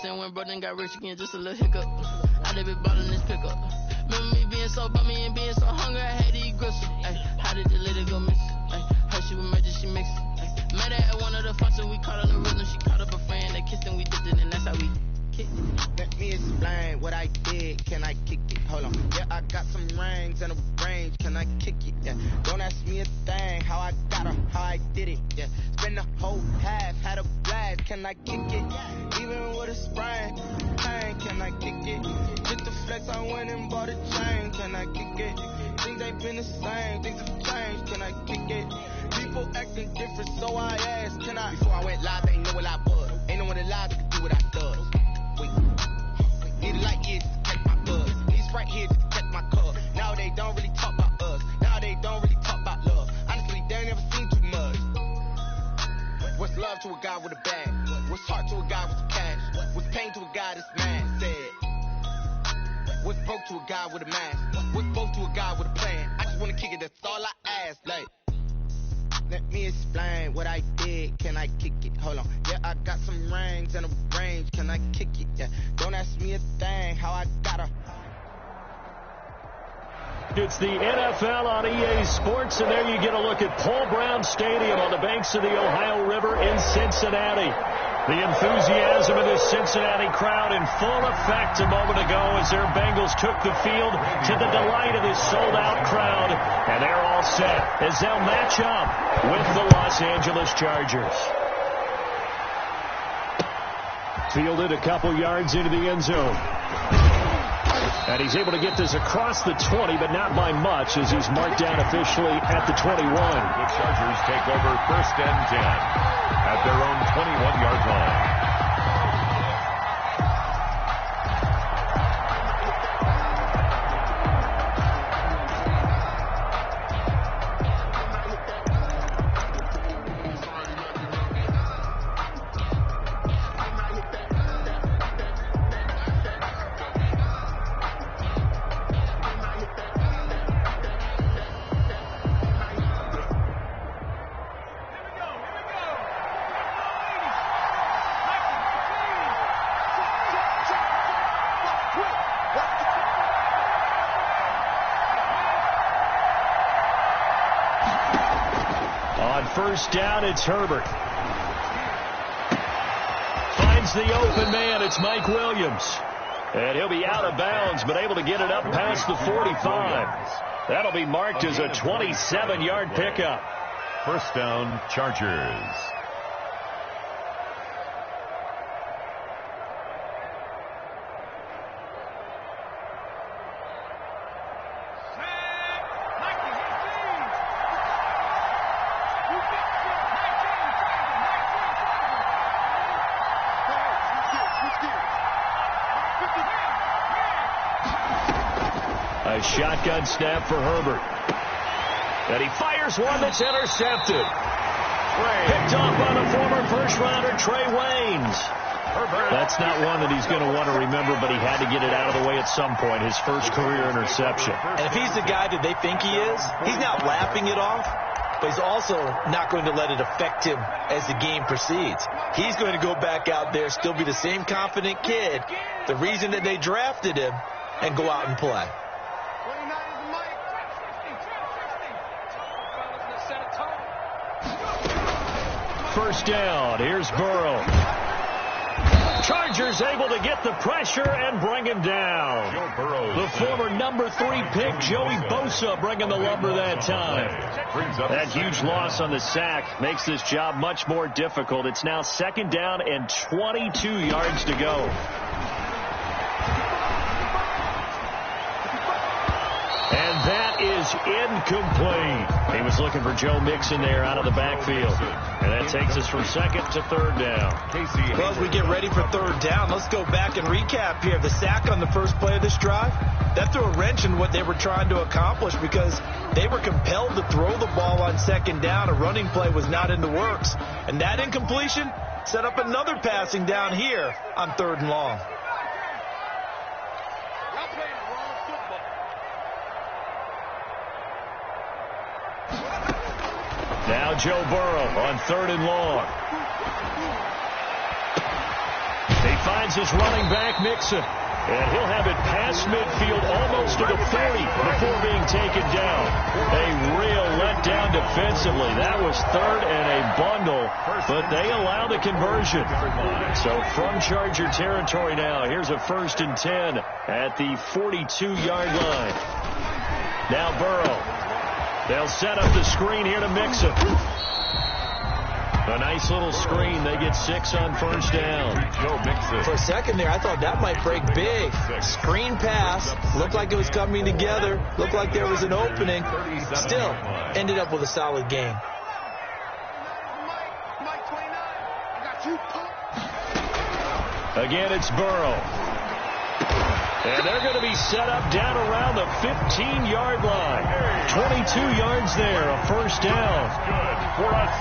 saying when brother got rich again, just a little hiccup. I did be ballin' this pickup. Remember me being so bummy and being so hungry, I had to eat gristle. Ay, how did the lady go miss? Ay, her she was murder, she mixed. Ay, met her at one of the functions, we caught her the rhythm. She caught up a friend, they kissed and we dipped it, and that's how we kicked it. Let me explain what I did, can I kick it? Hold on, yeah, I got some rings and a range, can I kick it? Yeah, don't ask me a thing, how I got her, how I did it. Yeah, spend the whole half, had a blast, can I kick it? Even with a sprain, pain, can I kick it? Hit the flex, I went and bought a chain, can I kick it? Things ain't been the same, things have changed, can I kick it? People acting different, so I asked, can I? Before I went live, they ain't know what I was. Ain't no one alive that could do what I does. Wait, need a light years to catch my buzz. Need Sprite here to catch my cup. Now they don't really talk about us. Now they don't really talk about love. Honestly, they ain't never seen too much. What's love to a guy with a bag? What's heart to a guy with some cash? What's pain to a guy that's mad? Said. What's broke to a guy with a mask? What's both to a guy with a plan? I just wanna kick it, that's all I ask. Like, let me explain what I did, can I kick it? Hold on, yeah, I got some rings and a range, can I kick it? Yeah, don't ask me a thing, how I got her. It's the NFL on EA Sports, and there you get a look at Paul Brown Stadium on the banks of the Ohio River in Cincinnati. The enthusiasm of this Cincinnati crowd in full effect a moment ago as their Bengals took the field to the delight of this sold-out crowd. And they're all set as they'll match up with the Los Angeles Chargers. Fielded a couple yards into the end zone. And he's able to get this across the 20, but not by much as he's marked down officially at the 21. The Chargers take over 1st and 10 at their own 21-yard line. First down, it's Herbert. Finds the open man, it's Mike Williams. And he'll be out of bounds, but able to get it up past the 45. That'll be marked as a 27-yard pickup. First down, Chargers. A shotgun snap for Herbert. And he fires one that's intercepted. Picked off by the former first-rounder Trey Waynes. That's not one that he's going to want to remember, but he had to get it out of the way at some point, his first career interception. And if he's the guy that they think he is, he's not laughing it off, but he's also not going to let it affect him as the game proceeds. He's going to go back out there, still be the same confident kid, the reason that they drafted him, and go out and play. First down, here's Burrow. Chargers able to get the pressure and bring him down. The former number 3 pick, Joey Bosa, bringing the lumber that time. That huge loss on the sack makes this job much more difficult. It's now 2nd down and 22 yards to go. And that is incomplete. He was looking for Joe Mixon there out of the backfield. And that takes us from 2nd to 3rd down. Well, as we get ready for 3rd down, let's go back and recap here. The sack on the first play of this drive, that threw a wrench in what they were trying to accomplish because they were compelled to throw the ball on 2nd down. A running play was not in the works. And that incompletion set up another passing down here on 3rd and long. Now Joe Burrow on 3rd and long. They find finds his running back, Mixon. And he'll have it past midfield almost to the 40 before being taken down. A real letdown defensively. That was third and a bundle, but they allow the conversion. So from Charger territory now, here's a 1st and 10 at the 42-yard line. Now Burrow. They'll set up the screen here to Mixon. A nice little screen. They get 6 on 1st down. For a second there, I thought that might break big. Screen pass. Looked like it was coming together. Looked like there was an opening. Still, ended up with a solid game. Again, it's Burrow. And they're going to be set up down around the 15-yard line. 22 yards there, a 1st down.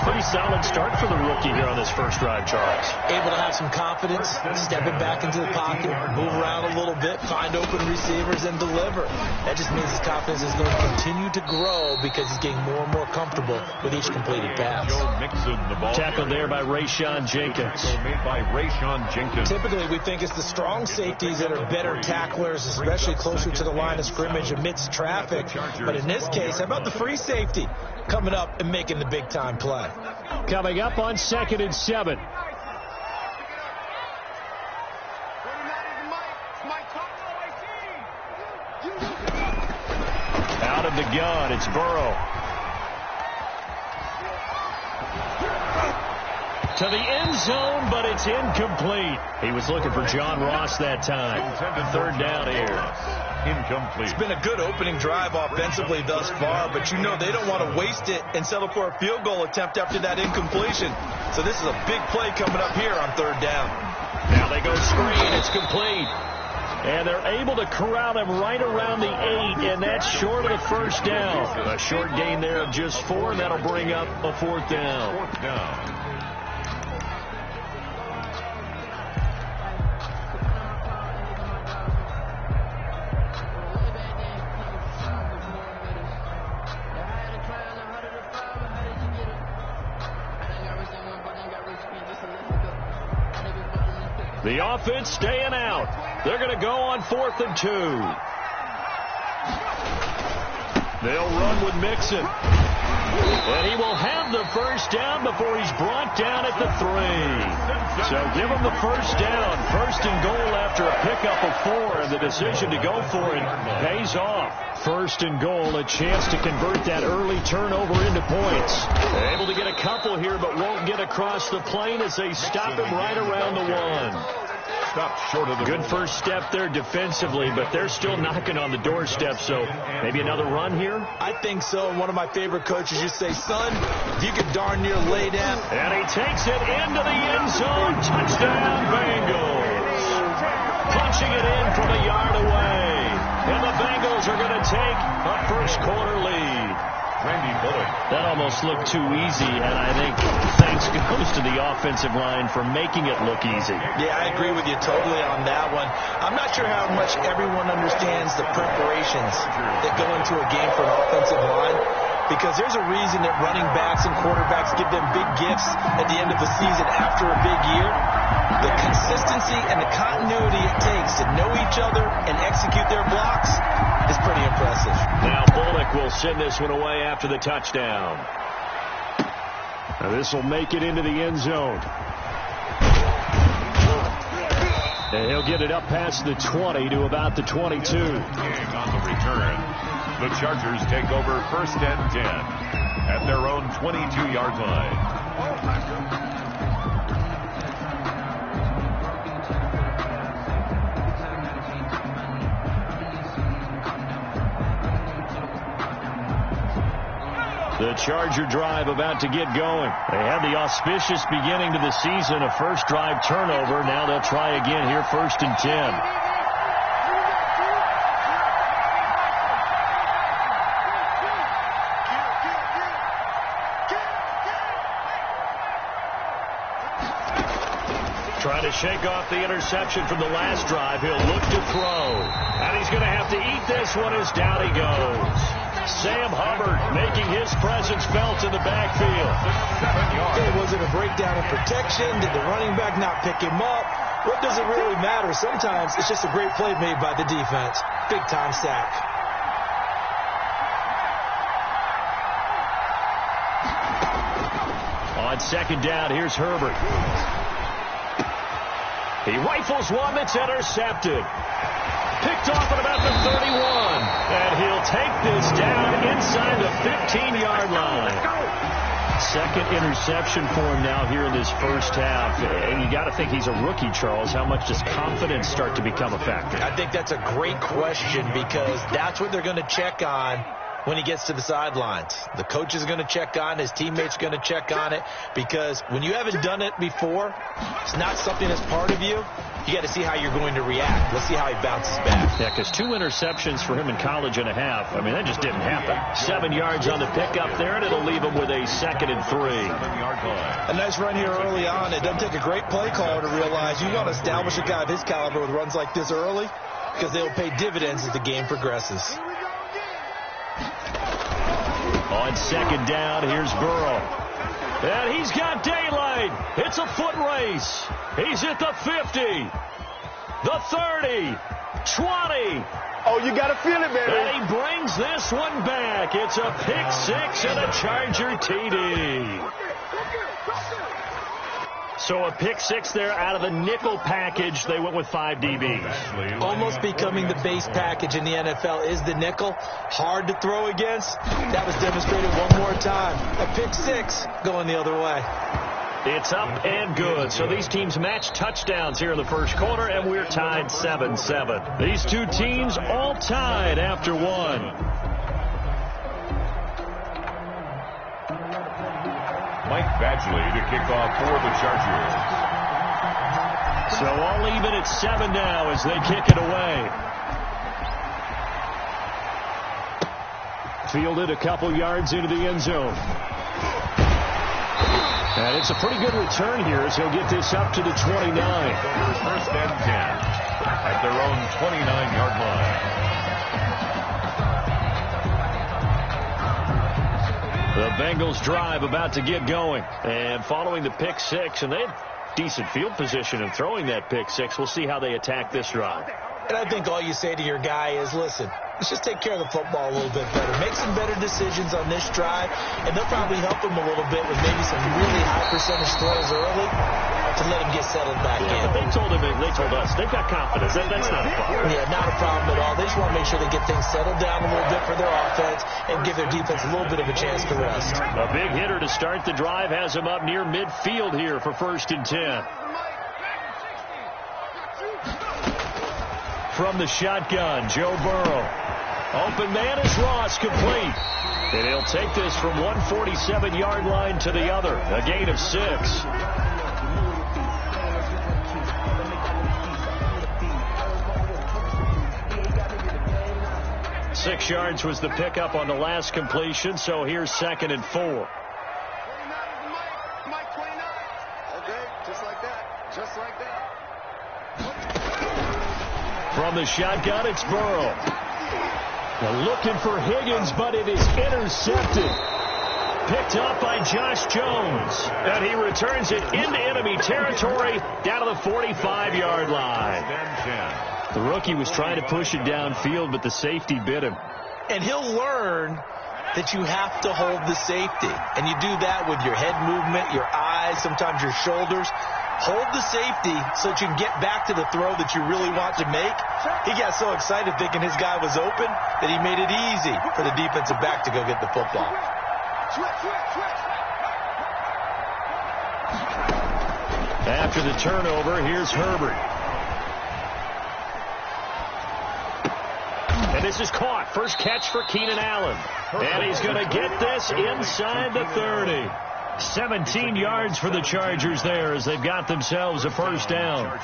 Pretty solid start for the rookie here on this first drive, Charles. Able to have some confidence, stepping back into the pocket, move around a little bit, find open receivers, and deliver. That just means his confidence is going to continue to grow because he's getting more and more comfortable with each completed pass. Tackled there by Rayshon Jenkins. Typically, we think it's the strong safeties that are better tacklers, especially closer to the line of scrimmage amidst traffic. But in this case, how about the free safety coming up and making the big-time play? Coming up on 2nd and 7. Out of the gun, it's Burrow. To the end zone, but it's incomplete. He was looking for John Ross that time. 3rd down here. Incomplete. It's been a good opening drive offensively thus far, but you know they don't want to waste it and settle for a field goal attempt after that incompletion. So this is a big play coming up here on 3rd down. Now they go screen. It's complete. And they're able to corral him right around the 8, and that's short of the 1st down. A short gain there of just 4, and that'll bring up a 4th down. 4th down. The offense staying out. They're going to go on 4th and 2. They'll run with Mixon. And he will have the 1st down before he's brought down at the 3. So give him the 1st down. 1st and goal after a pickup of 4. And the decision to go for it pays off. 1st and goal, a chance to convert that early turnover into points. Able to get a couple here, but won't get across the plane as they stop him right around the 1. Stopped short of the good first step there defensively, but they're still knocking on the doorstep, so maybe another run here? I think so. One of my favorite coaches used to say, son, you could darn near lay down. And he takes it into the end zone. Touchdown, Bengals. Punching it in from a yard away. And the Bengals are going to take a first quarter lead. Randy Bullock. That almost looked too easy, and I think thanks goes to the offensive line for making it look easy. Yeah, I agree with you totally on that one. I'm not sure how much everyone understands the preparations that go into a game for an offensive line, because there's a reason that running backs and quarterbacks give them big gifts at the end of the season after a big year. The consistency and the continuity it takes to know each other and execute their blocks is pretty impressive. Now Bullock will send this one away after the touchdown. Now this will make it into the end zone. And he'll get it up past the 20 to about the 22. On the return, the Chargers take over 1st and 10 at their own 22-yard line. The Charger drive about to get going. They had the auspicious beginning to the season, a first drive turnover. Now they'll try again here, 1st and 10. Trying to shake off the interception from the last drive. He'll look to throw. And he's going to have to eat this one as down he goes. Sam Hubbard making his presence felt in the backfield. Hey, was it a breakdown in protection? Did the running back not pick him up? what does it really matter? Sometimes it's just a great play made by the defense. Big-time sack. On second down, here's Herbert. He rifles one that's intercepted. Picked off at about the 31. And he'll take this down inside the 15-yard line. Second interception for him now here in this first half. And you got to think he's a rookie, Charles. How much does confidence start to become a factor? I think that's a great question because that's what they're going to check on when he gets to the sidelines. The coach is going to check on, his teammates are going to check on it, because when you haven't done it before, it's not something that's part of you. You got to see how you're going to react. Let's see how he bounces back. Yeah, because 2 interceptions for him in college and a half. I mean, that just didn't happen. 7 yards on the pickup there, and it'll leave him with a 2nd and 3. 7-yard line. A nice run here early on. It doesn't take a great play caller to realize you want to establish a guy of his caliber with runs like this early, because they'll pay dividends as the game progresses. On second down, here's Burrow. And he's got daylight. It's a foot race. He's at the 50, the 30, 20. Oh, you got to feel it, baby. And he brings this one back. It's a pick 6 and a Charger TD. So a pick 6 there out of the nickel package. They went with 5 DBs. Almost becoming the base package in the NFL is the nickel. Hard to throw against. That was demonstrated one more time. A pick 6 going the other way. It's up and good. So these teams match touchdowns here in the first quarter, and we're tied 7-7. These two teams all tied after one. Mike Badgley to kick off for the Chargers. So all even at 7 now as they kick it away. Fielded a couple yards into the end zone. And it's a pretty good return here as he'll get this up to the 29. First and 10 at their own 29-yard line. The Bengals drive about to get going. And following the pick 6, and they had decent field position in throwing that pick 6. We'll see how they attack this drive. And I think all you say to your guy is, listen, let's just take care of the football a little bit better. Make some better decisions on this drive, and they'll probably help him a little bit with maybe some really high percentage throws early to let him get settled back in. But they told us, they've got confidence. That's not a problem. Yeah, not a problem at all. They just want to make sure they get things settled down a little bit for their offense and give their defense a little bit of a chance to rest. A big hitter to start the drive has him up near midfield here for 1st and 10. From the shotgun, Joe Burrow. Open man is Ross, complete. And he'll take this from 147-yard line to the other. A gain of 6. 6 yards was the pickup on the last completion, so here's 2nd and 4. 29 is Mike 29. Okay, just like that. Just like that. From the shotgun, it's Burrow. They're looking for Higgins, but it is intercepted. Picked up by Josh Jones. And he returns it into enemy territory down to the 45-yard line. The rookie was trying to push it downfield, but the safety bit him. And he'll learn that you have to hold the safety. And you do that with your head movement, your eyes, sometimes your shoulders. Hold the safety so that you can get back to the throw that you really want to make. He got so excited thinking his guy was open that he made it easy for the defensive back to go get the football. After the turnover, here's Herbert. And this is caught. First catch for Keenan Allen. And he's going to get this inside the 30. 17 yards for the Chargers there as they've got themselves a first down.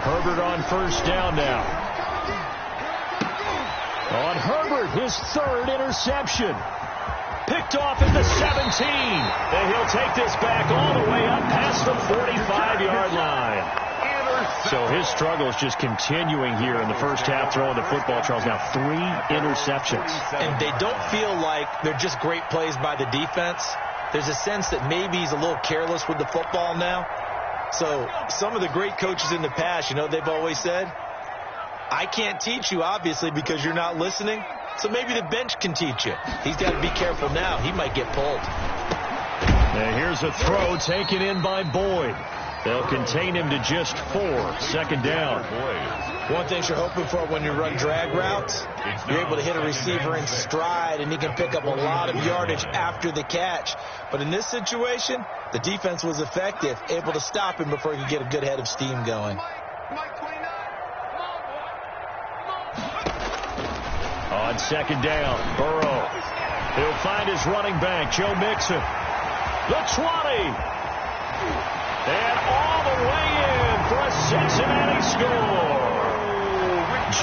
Herbert on first down now. On Herbert, his third interception. Picked off at the 17. And he'll take this back all the way up past the 45-yard line. So his struggles just continuing here in the first half throwing the football, Charles. Now 3 interceptions. And they don't feel like they're just great plays by the defense. There's a sense that maybe he's a little careless with the football now. So some of the great coaches in the past, they've always said, I can't teach you, obviously, because you're not listening. So maybe the bench can teach you. He's got to be careful now. He might get pulled. And here's a throw taken in by Boyd. They'll contain him to just 4. Second down. One thing you're hoping for when you run drag routes, you're able to hit a receiver in stride, and he can pick up a lot of yardage after the catch. But in this situation, the defense was effective, able to stop him before he could get a good head of steam going. On second down, Burrow. He'll find his running back, Joe Mixon. The 20. And all the way in for a Cincinnati score.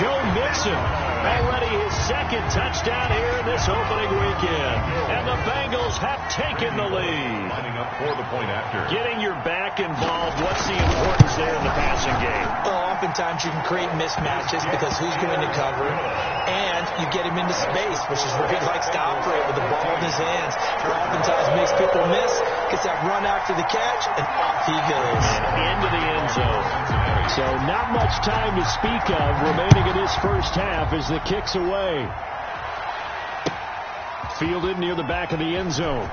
Joe Mixon, already his second touchdown here in this opening weekend. And the Bengals have taken the lead. Lining up for the point after. Getting your back involved, what's the importance there in the passing game? Well, oftentimes you can create mismatches because who's going to cover, and you get him into space, which is where he likes to operate with the ball in his hands. It oftentimes makes people miss, gets that run after the catch, and off he goes. Into the end zone. So not much time to speak of remaining in this first half as the kick's away. Fielded near the back of the end zone.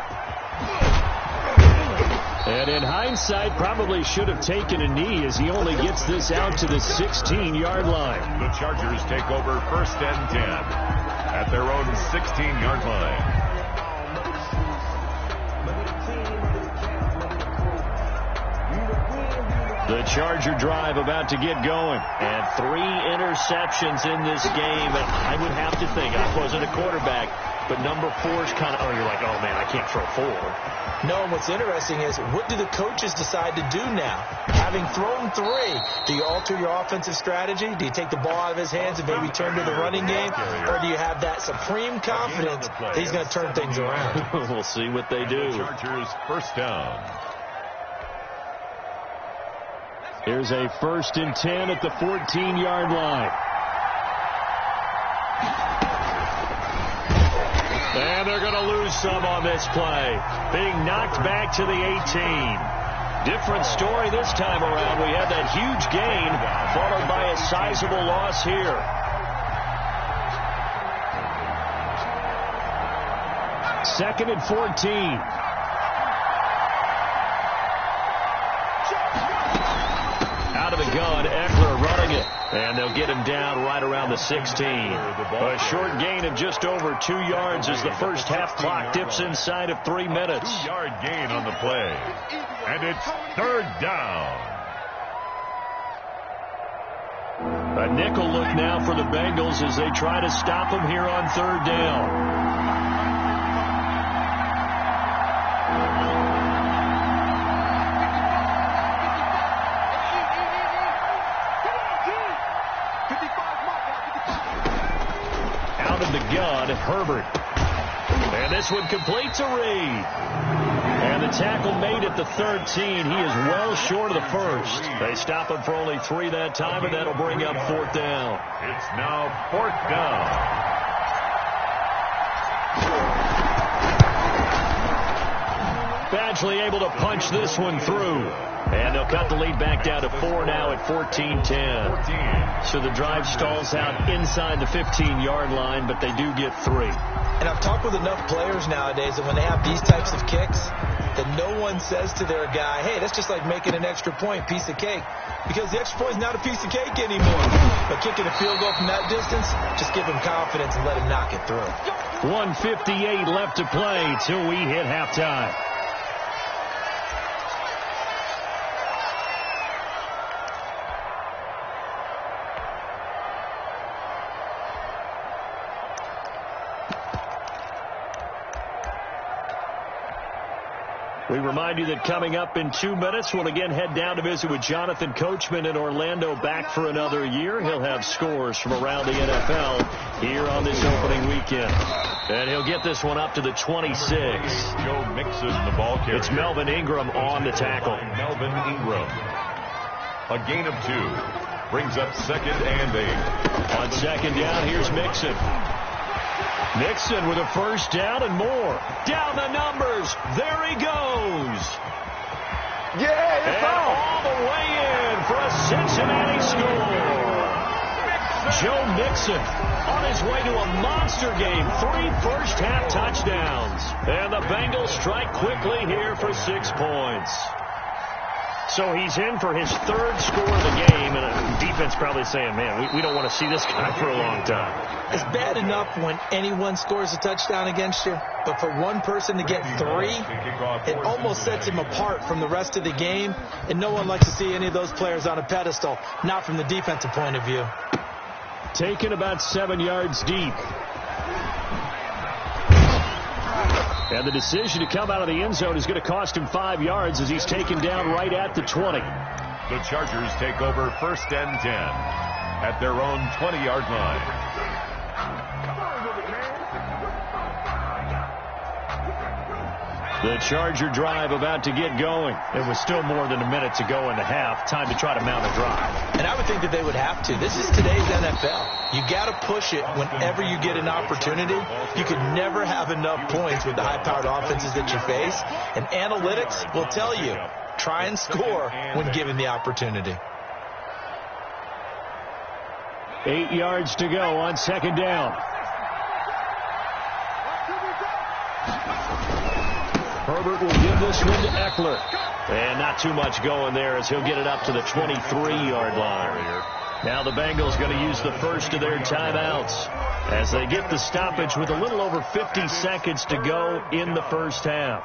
And in hindsight, probably should have taken a knee as he only gets this out to the 16-yard line. The Chargers take over 1st and 10 at their own 16-yard line. The Charger drive about to get going. And 3 interceptions in this game. And I would have to think, I wasn't a quarterback, but number 4's kind of, you're like, oh, man, I can't throw 4. No, and what's interesting is, what do the coaches decide to do now? Having thrown 3, do you alter your offensive strategy? Do you take the ball out of his hands and maybe turn to the running game? Or do you have that supreme confidence that he's going to turn things around? We'll see what they do. Chargers 1st down. Here's a 1st and 10 at the 14-yard line. And they're going to lose some on this play. Being knocked back to the 18. Different story this time around. We had that huge gain followed by a sizable loss here. Second and 14. Out of the gun, Eckler running it. And they'll get him down right around the 16. A short gain of just over 2 yards as the first half clock dips inside of 3 minutes. 2-yard gain on the play. And it's 3rd down. A nickel look now for the Bengals as they try to stop him here on 3rd down. Herbert. And this one complete to Reed. And the tackle made at the 13. He is well short of the first. They stop him for only 3 that time, and that'll bring up 4th down. It's now 4th down. Badgley able to punch this one through. And they'll cut the lead back down to 4 now at 14-10. So the drive stalls out inside the 15-yard line, but they do get 3. And I've talked with enough players nowadays that when they have these types of kicks, that no one says to their guy, hey, that's just like making an extra point, piece of cake. Because the extra point is not a piece of cake anymore. But kicking a field goal from that distance, just give him confidence and let him knock it through. 1:58 left to play till we hit halftime. We remind you that coming up in 2 minutes, we'll again head down to visit with Jonathan Coachman in Orlando, back for another year. He'll have scores from around the NFL here on this opening weekend. And he'll get this one up to the 26. Joe Mixon, the ball carrier. It's Melvin Ingram on the tackle. Melvin Ingram. A gain of 2. Brings up 2nd and 8. On 2nd down, here's Mixon. Mixon with a first down and more. Down the numbers. There he goes. Yeah, it's and all the way in for a Cincinnati score. Joe Mixon on his way to a monster game. 3 first-half touchdowns. And the Bengals strike quickly here for 6 points. So he's in for his 3rd score of the game, and the defense probably saying, man, we don't want to see this guy for a long time. It's bad enough when anyone scores a touchdown against you, but for one person to get 3, it almost sets him apart from the rest of the game, and no one likes to see any of those players on a pedestal, not from the defensive point of view. Taken about 7 yards deep. And the decision to come out of the end zone is going to cost him 5 yards as he's taken down right at the 20. The Chargers take over 1st and 10 at their own 20-yard line. The Charger drive about to get going. It was still more than a minute to go in the half. Time to try to mount a drive. And I would think that they would have to. This is today's NFL. You got to push it whenever you get an opportunity. You could never have enough points with the high-powered offenses that you face. And analytics will tell you, try and score when given the opportunity. 8 yards to go on 2nd down. Herbert will give this one to Eckler. And not too much going there as he'll get it up to the 23-yard line. Now the Bengals going to use the first of their timeouts as they get the stoppage with a little over 50 seconds to go in the first half.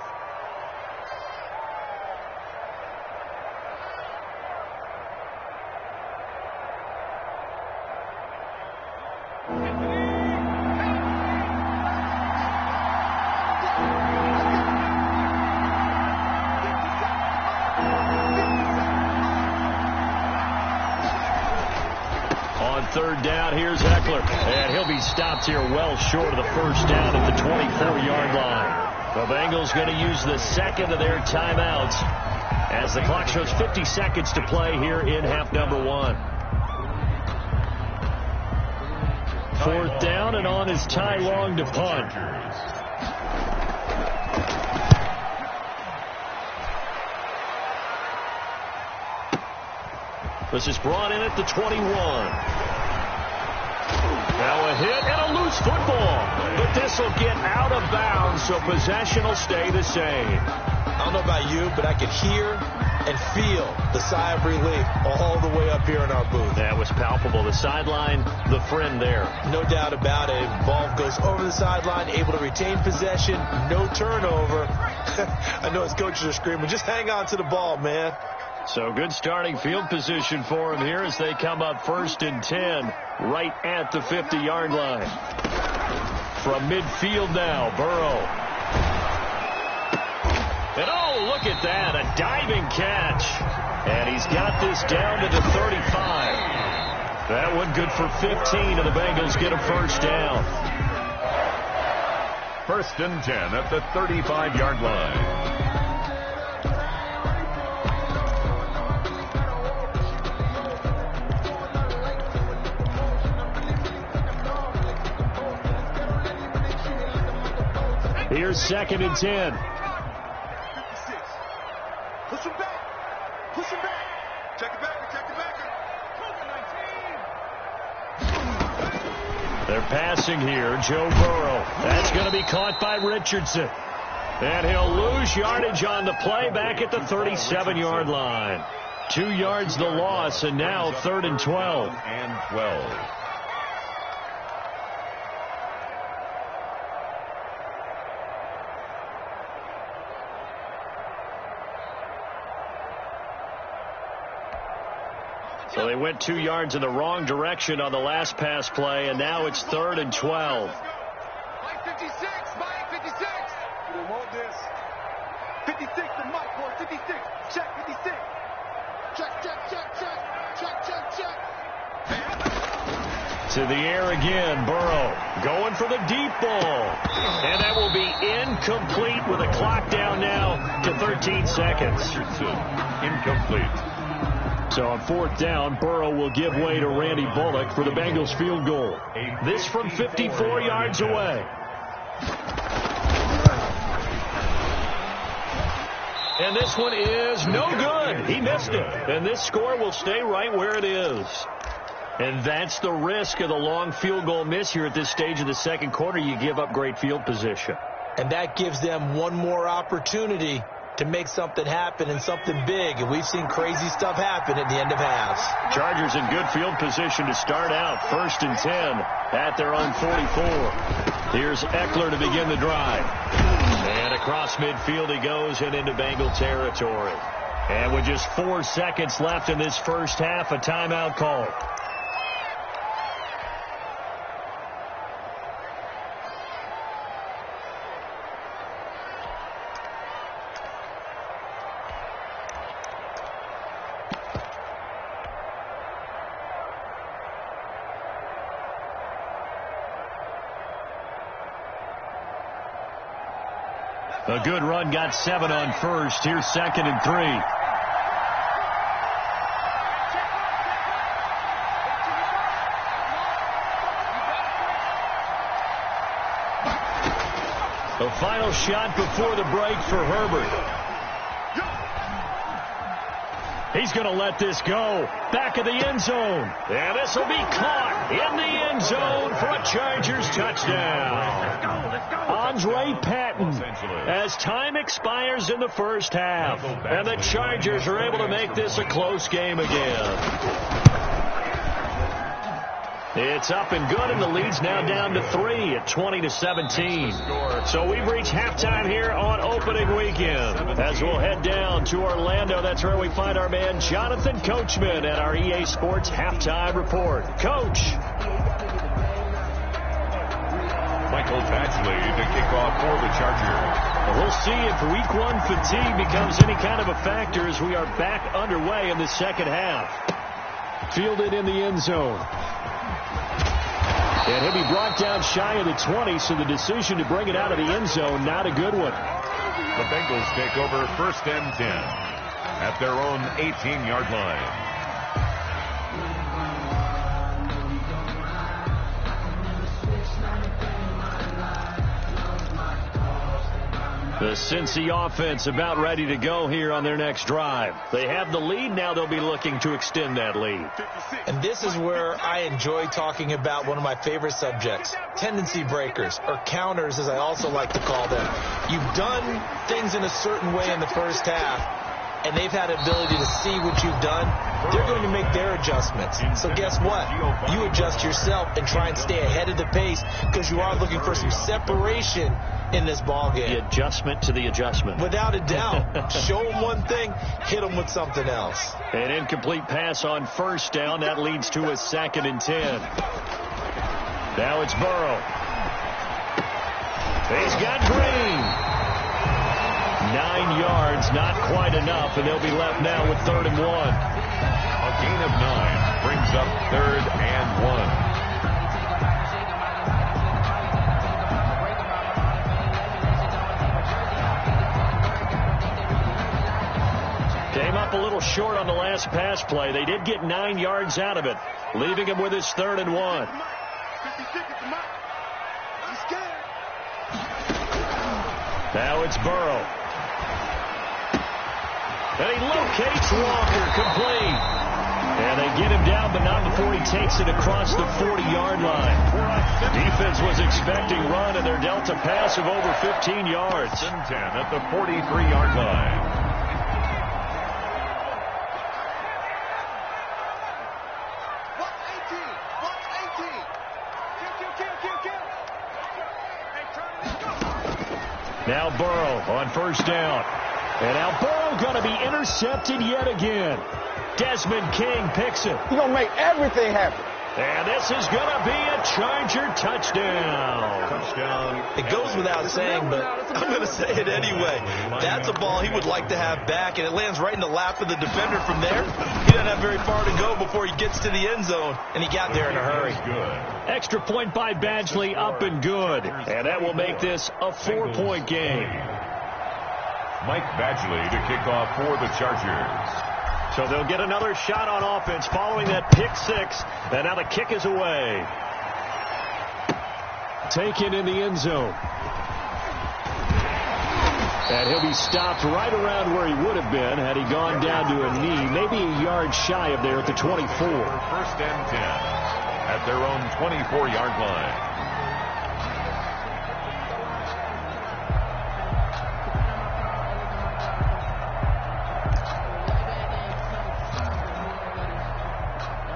Third down, here's Eckler. And he'll be stopped here well short of the first down at the 24-yard line. The Bengals going to use the second of their timeouts as the clock shows 50 seconds to play here in half number 1. 4th down, and on is Ty Long to punt. This is brought in at the 21. Now a hit and a loose football. But this will get out of bounds, so possession will stay the same. I don't know about you, but I could hear and feel the sigh of relief all the way up here in our booth. That was palpable. The sideline, the friend there. No doubt about it. Ball goes over the sideline, able to retain possession, no turnover. I know his coaches are screaming, just hang on to the ball, man. So good starting field position for him here as they come up 1st and 10 right at the 50-yard line. From midfield now, Burrow. And oh, look at that, a diving catch. And he's got this down to the 35. That one good for 15, and the Bengals get a first down. 1st and 10 at the 35-yard line. Here's 2nd and 10. Push him back. Push him back. Check it back. Check it back. They're passing here. Joe Burrow. That's going to be caught by Richardson. And he'll lose yardage on the play back at the 37-yard line. 2 yards the loss, and now 3rd and 12. And 12. So they went 2 yards in the wrong direction on the last pass play, and now it's 3rd and 12. Mike 56, Mike 56. They want this. 56 to Mike, boy, 56. Check, 56. Check, check, check, check. Check, check, check. To the air again, Burrow going for the deep ball. And that will be incomplete with a clock down now to 13 seconds. Incomplete. So on fourth down, Burrow will give way to Randy Bullock for the Bengals field goal. This from 54 yards away. And this one is no good. He missed it. And this score will stay right where it is. And that's the risk of the long field goal miss here at this stage of the second quarter. You give up great field position. And that gives them one more opportunity to make something happen and something big. And we've seen crazy stuff happen at the end of halves. Chargers in good field position to start out. 1st and 10 at their own 44. Here's Eckler to begin the drive. And across midfield he goes and into Bengal territory. And with just 4 seconds left in this first half, a timeout call. A good run, got 7 on first. Here's 2nd and 3. The final shot before the break for Herbert. He's going to let this go. Back of the end zone. And this will be caught in the end zone for a Chargers touchdown. Andre Patton, as time expires in the first half. And the Chargers are able to make this a close game again. It's up and good, and the lead's now down to 3 at 20-17. So we've reached halftime here on opening weekend. As we'll head down to Orlando, that's where we find our man Jonathan Coachman at our EA Sports Halftime Report. Coach. Michael Badgley to kick off for the Chargers. We'll see if Week 1 fatigue becomes any kind of a factor as we are back underway in the second half. Fielded in the end zone. And he'll be brought down shy of the 20, so the decision to bring it out of the end zone, not a good one. The Bengals take over 1st and 10 at their own 18-yard line. The Cincy offense about ready to go here on their next drive. They have the lead. Now they'll be looking to extend that lead. And this is where I enjoy talking about one of my favorite subjects, tendency breakers, or counters as I also like to call them. You've done things in a certain way in the first half, and they've had ability to see what you've done. They're going to make their adjustments. So guess what? You adjust yourself and try and stay ahead of the pace because you are looking for some separation in this ball game. The adjustment to the adjustment. Without a doubt. Show them one thing, hit them with something else. An incomplete pass on 1st down. That leads to a 2nd and 10. Now it's Burrow. He's got Green. 9 yards, not quite enough, and they'll be left now with 3rd and 1. A gain of 9 brings up 3rd and 1. Came up a little short on the last pass play. They did get 9 yards out of it, leaving him with his 3rd and 1. Now it's Burrow. And he locates Walker, complete. And they get him down, but not before he takes it across the 40-yard line. Defense was expecting run, and they're dealt a pass of over 15 yards. 10 at the 43-yard line. Now Burrow on 1st down. And now Burrow going to be intercepted yet again. Desmond King picks it. He's going to make everything happen. And this is going to be a Charger touchdown. It goes without saying, but I'm going to say it anyway. That's a ball he would like to have back, and it lands right in the lap of the defender from there. He doesn't have very far to go before he gets to the end zone, and he got there in a hurry. Extra point by Badgley, up and good. And that will make this a 4-point game. Mike Badgley to kick off for the Chargers. So they'll get another shot on offense following that pick six. And now the kick is away. Taken in the end zone. And he'll be stopped right around where he would have been had he gone down to a knee, maybe a yard shy of there at the 24. First and 10 at their own 24-yard line.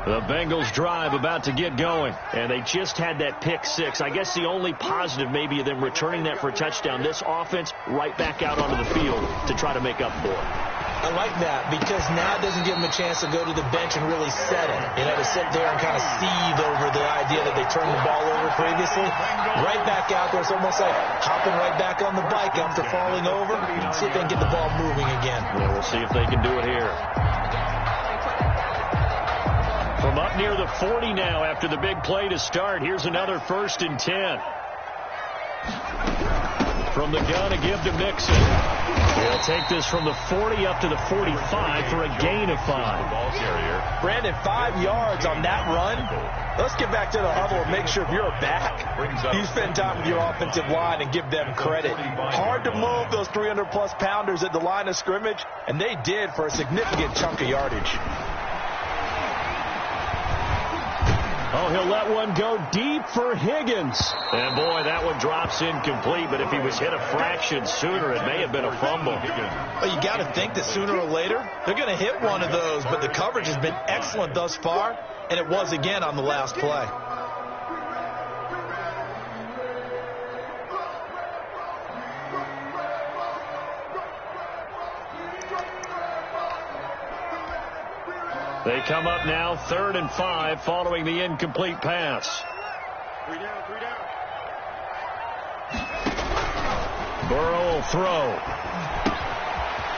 The Bengals drive about to get going, and they just had that pick six. I guess the only positive maybe of them returning that for a touchdown. This offense right back out onto the field to try to make up for it. I like that because now it doesn't give them a chance to go to the bench and really set it. You know, to sit there and kind of seethe over the idea that they turned the ball over previously. Right back out there. It's almost like hopping right back on the bike after falling over. See if they can get the ball moving again. Yeah, we'll see if they can do it here. From up near the 40 now after the big play to start. Here's another 1st and 10. From the gun to give to Mixon. He'll take this from the 40 up to the 45 for a gain of 5. Brandon, 5 yards on that run. Let's get back to the huddle and make sure if you're a back, you spend time with your offensive line and give them credit. Hard to move those 300-plus pounders at the line of scrimmage, and they did for a significant chunk of yardage. Oh, he'll let one go deep for Higgins. And, boy, that one drops incomplete. But if he was hit a fraction sooner, it may have been a fumble. Well, you got to think that sooner or later they're going to hit one of those. But the coverage has been excellent thus far, and it was again on the last play. They come up now 3rd and 5 following the incomplete pass. 3 down, 3 down. Burrow will throw.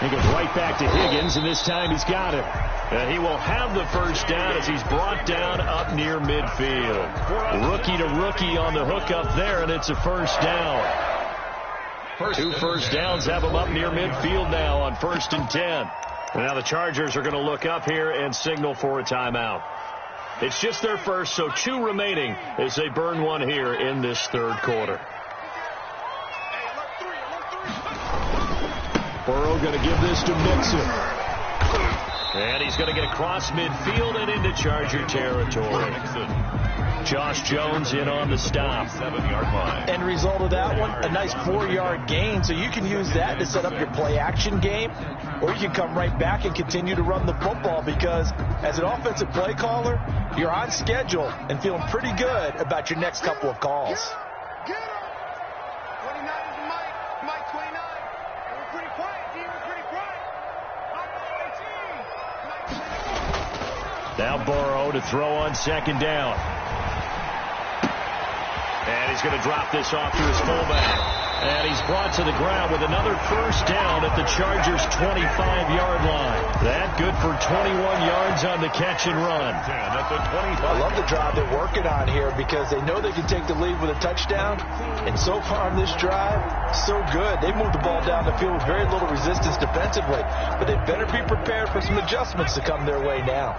He goes right back to Higgins, and this time he's got it. And he will have the first down as he's brought down up near midfield. Rookie to rookie on the hook up there, and it's a first down. 2 first downs have him up near midfield now on 1st and 10. And now the Chargers are going to look up here and signal for a timeout. It's just their first, so 2 remaining as they burn one here in this 3rd quarter. Burrow going to give this to Mixon. And he's going to get across midfield and into Charger territory. Josh Jones in on the stop. 7-yard line. End result of that one, a nice 4-yard gain. So you can use that to set up your play-action game, or you can come right back and continue to run the football because as an offensive play caller, you're on schedule and feeling pretty good about your next couple of calls. Get him! 29 is Mike. Mike 29. We're pretty quiet, D. We're pretty quiet. Mike 18. Now Burrow to throw on 2nd down. And he's going to drop this off to his fullback. And he's brought to the ground with another first down at the Chargers' 25-yard line. That good for 21 yards on the catch and run. I love the drive they're working on here because they know they can take the lead with a touchdown. And so far on this drive, so good. They moved the ball down the field with very little resistance defensively. But they better be prepared for some adjustments to come their way now.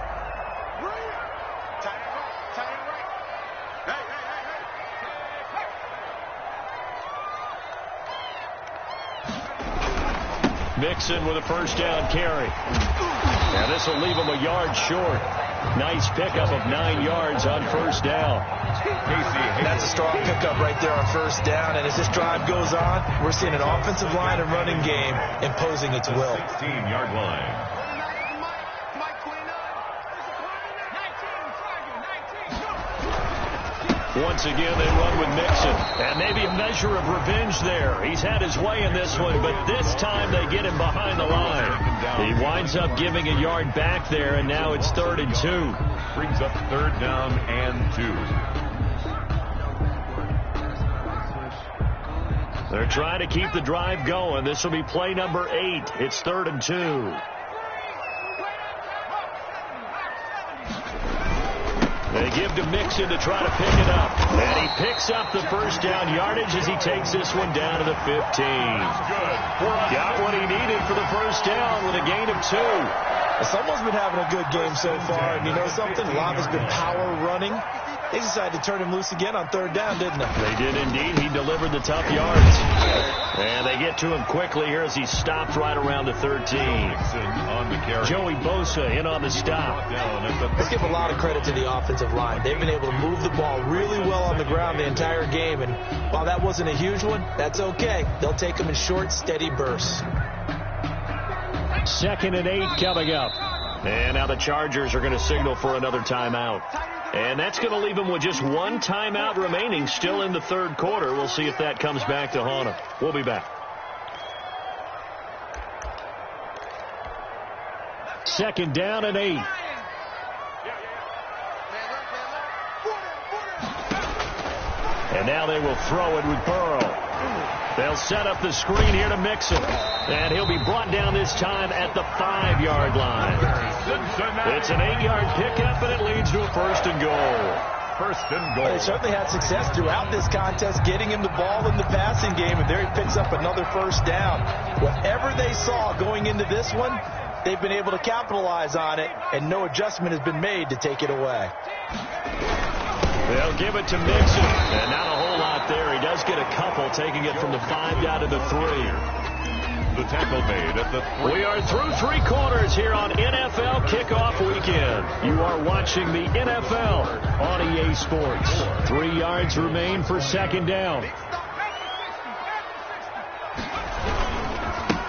Mixon with a first down carry. Now this will leave him a yard short. Nice pickup of 9 yards on first down. That's a strong pickup right there on first down. And as this drive goes on, we're seeing an offensive line and running game imposing its will. 16-yard line. Once again, they run with Mixon. And maybe a measure of revenge there. He's had his way in this one, but this time they get him behind the line. He winds up giving a yard back there, and now it's 3rd and 2. Brings up 3rd down and 2. They're trying to keep the drive going. This will be play number 8. It's 3rd and 2. They give to Mixon to try to pick it up. And he picks up the first down yardage as he takes this one down to the 15. Got what he needed for the first down with a gain of 2. Someone's been having a good game so far. And you know something? Love has been power running. They decided to turn him loose again on 3rd down, didn't they? They did indeed. He delivered the tough yards. And they get to him quickly here as he stopped right around the 13. On the carry. Joey Bosa in on the stop. Let's give a lot of credit to the offensive line. They've been able to move the ball really well on the ground the entire game. And while that wasn't a huge one, that's okay. They'll take them in short, steady bursts. 2nd and 8 coming up. And now the Chargers are going to signal for another timeout. And that's going to leave them with just one timeout remaining still in the 3rd quarter. We'll see if that comes back to haunt them. We'll be back. 2nd down and 8. And now they will throw it with Burrow. They'll set up the screen here to Mixon. And he'll be brought down this time at the 5-yard line. It's an 8-yard pickup, and it leads to a 1st and goal. 1st and goal. They certainly had success throughout this contest, getting him the ball in the passing game, and there he picks up another 1st down. Whatever they saw going into this one, they've been able to capitalize on it, and no adjustment has been made to take it away. They'll give it to Mixon, and not a whole lot there. He does get a couple, taking it from the 5 down to the 3. The tackle made at the 3. We are through 3 quarters here on NFL Kickoff Weekend. You are watching the NFL on EA Sports. 3 yards remain for 2nd down.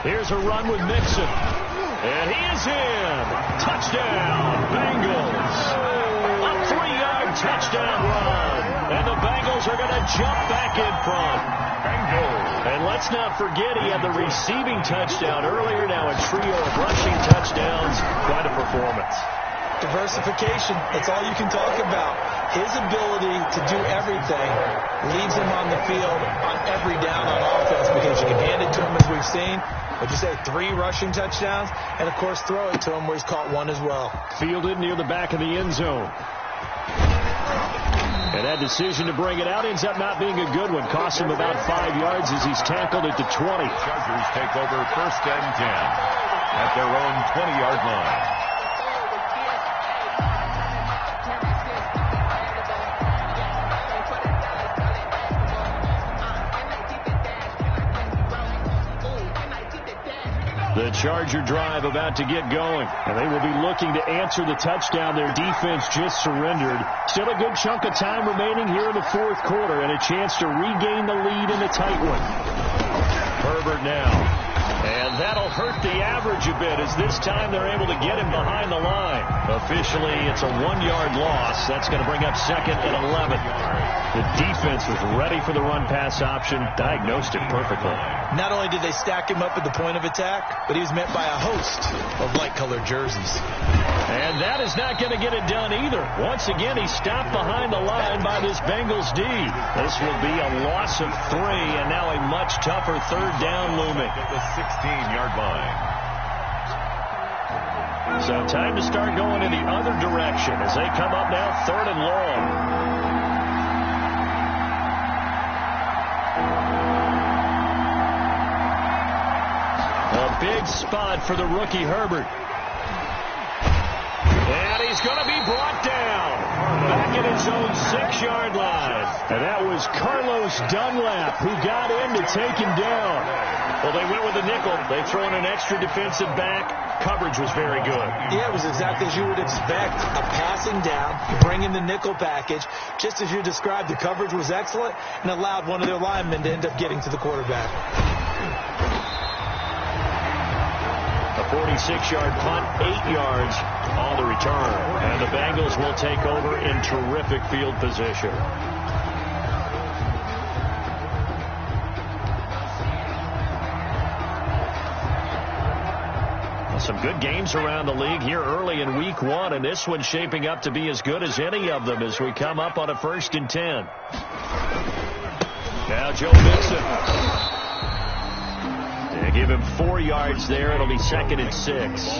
Here's a run with Mixon. And he is in. Touchdown, Bengals. A 3-yard touchdown run. And the Bengals are going to jump back in front. Bengals. And let's not forget he had the receiving touchdown earlier. Now a trio of rushing touchdowns. Quite a performance. Diversification. That's all you can talk about. His ability to do everything leaves him on the field on every down on offense because you can hand it to him as we've seen. Would you say 3 rushing touchdowns? And, of course, throw it to him where he's caught 1 as well. Fielded near the back of the end zone. And that decision to bring it out ends up not being a good one. Costs him about 5 yards as he's tackled at the 20. Chargers take over 1st and 10 at their own 20-yard line. The Charger drive about to get going. And they will be looking to answer the touchdown their defense just surrendered. Still a good chunk of time remaining here in the 4th quarter and a chance to regain the lead in a tight one. Herbert now. And that'll hurt the average a bit as this time they're able to get him behind the line. Officially, it's a 1-yard loss. That's going to bring up 2nd and 11. The defense was ready for the run-pass option, diagnosed it perfectly. Not only did they stack him up at the point of attack, but he was met by a host of light-colored jerseys. And that is not going to get it done either. Once again, he stopped behind the line by this Bengals D. This will be a loss of 3, and now a much tougher 3rd down looming. At the 16-yard line. So time to start going in the other direction as they come up now 3rd and long. A big spot for the rookie Herbert. And he's going to be brought down back at his own 6-yard line. And that was Carlos Dunlap who got in to take him down. Well, they went with a nickel. They throw in an extra defensive back. Coverage was very good. Yeah, it was exactly as you would expect. A passing down, bring in the nickel package. Just as you described, the coverage was excellent and allowed one of their linemen to end up getting to the quarterback. A 46-yard punt, 8 yards on the return. And the Bengals will take over in terrific field position. Some good games around the league here early in week 1, and this one's shaping up to be as good as any of them as we come up on a 1st and 10. Now Joe Mixon. They give him 4 yards there. It'll be 2nd and 6.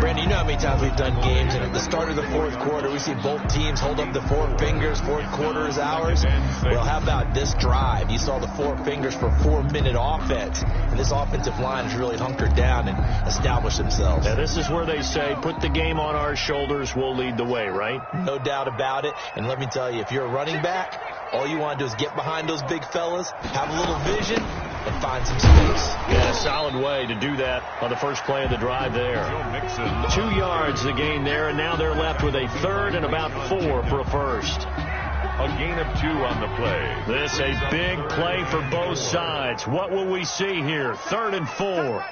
Brandon, you know how many times we've done games, and at the start of the 4th quarter, we see both teams hold up the 4 fingers. 4th quarter is ours. Well, how about this drive? You saw the 4 fingers for 4-minute offense, and this offensive line has really hunkered down and established themselves. Now, this is where they say, put the game on our shoulders, we'll lead the way, right? No doubt about it. And let me tell you, if you're a running back, all you want to do is get behind those big fellas, have a little vision, and find some space. Yeah, a solid way to do that on the first play of the drive there. 2 yards the gain there, and now they're left with a 3rd and about 4 for a 1st. A gain of 2 on the play. This a big play for both sides. What will we see here? 3rd and 4.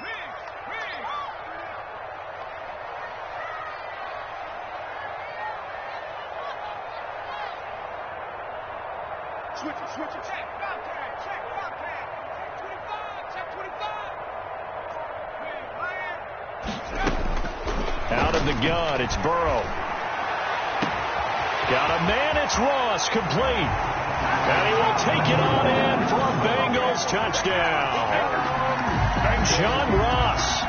Switch it. Check. Bobcat. 25. Check 25. Out of the gun, it's Burrow. Got a man, it's Ross, complete. And he will take it on in for a Bengals touchdown. John Ross,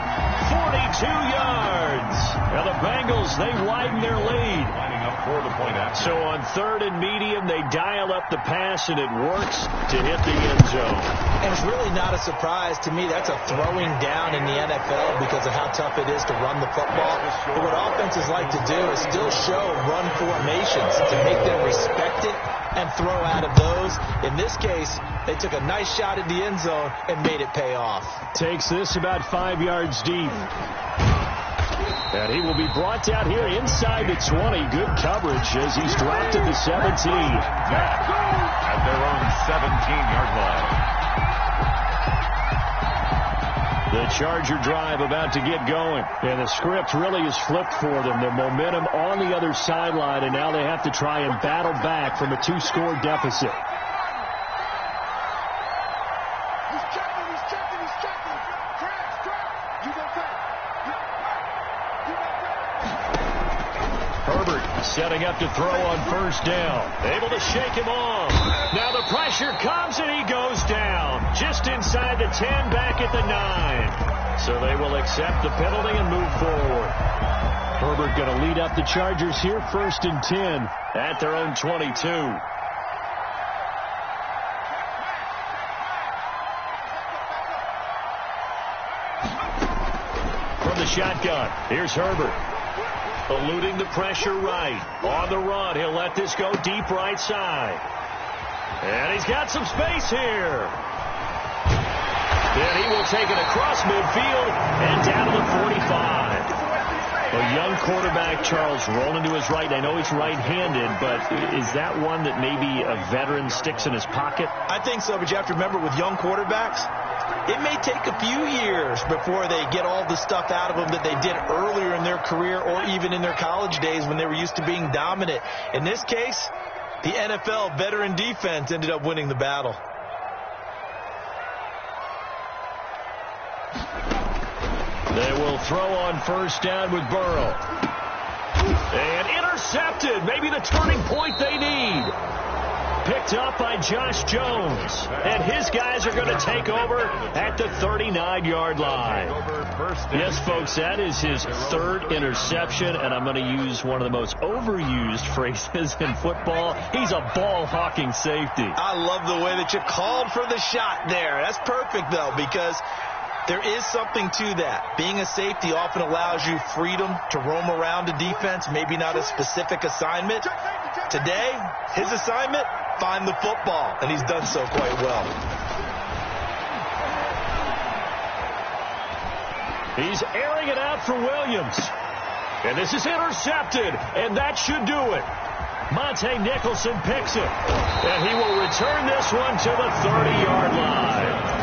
42 yards. Now the Bengals, they widen their lead. Lining up for the point after. So on 3rd and medium, they dial up the pass, and it works to hit the end zone. And it's really not a surprise to me. That's a throwing down in the NFL because of how tough it is to run the football. But what offenses like to do is still show run formations to make them respect it and throw out of those. In this case, they took a nice shot at the end zone and made it pay off. Takes this about 5 yards deep. And he will be brought down here inside the 20. Good coverage as he's dropped at the 17. At their own 17-yard line. The Charger drive about to get going. And the script really is flipped for them. The momentum on the other sideline, and now they have to try and battle back from a 2-score deficit. He's checking. Trap. You go back. Herbert setting up to throw on 1st down. Able to shake him off. Now the pressure comes and he goes down. Just inside the 10, back at the 9. So they will accept the penalty and move forward. Herbert going to lead up the Chargers here, 1st and 10 at their own 22. From the shotgun, here's Herbert. Eluding the pressure right. On the run, he'll let this go deep right side. And he's got some space here. Then he will take it across midfield and down to the 45. A young quarterback, Charles, rolling to his right. I know he's right-handed, but is that one that maybe a veteran sticks in his pocket? I think so, but you have to remember with young quarterbacks, it may take a few years before they get all the stuff out of them that they did earlier in their career or even in their college days when they were used to being dominant. In this case, the NFL veteran defense ended up winning the battle. They will throw on 1st down with Burrow. And intercepted. Maybe the turning point they need. Picked up by Josh Jones. And his guys are going to take over at the 39-yard line. Yes, folks, that is his 3rd interception. And I'm going to use one of the most overused phrases in football. He's a ball-hawking safety. I love the way that you called for the shot there. That's perfect, though, because there is something to that. Being a safety often allows you freedom to roam around a defense, maybe not a specific assignment. Today, his assignment, find the football, and he's done so quite well. He's airing it out for Williams. And this is intercepted, and that should do it. Monte Nicholson picks it, and he will return this one to the 30-yard line.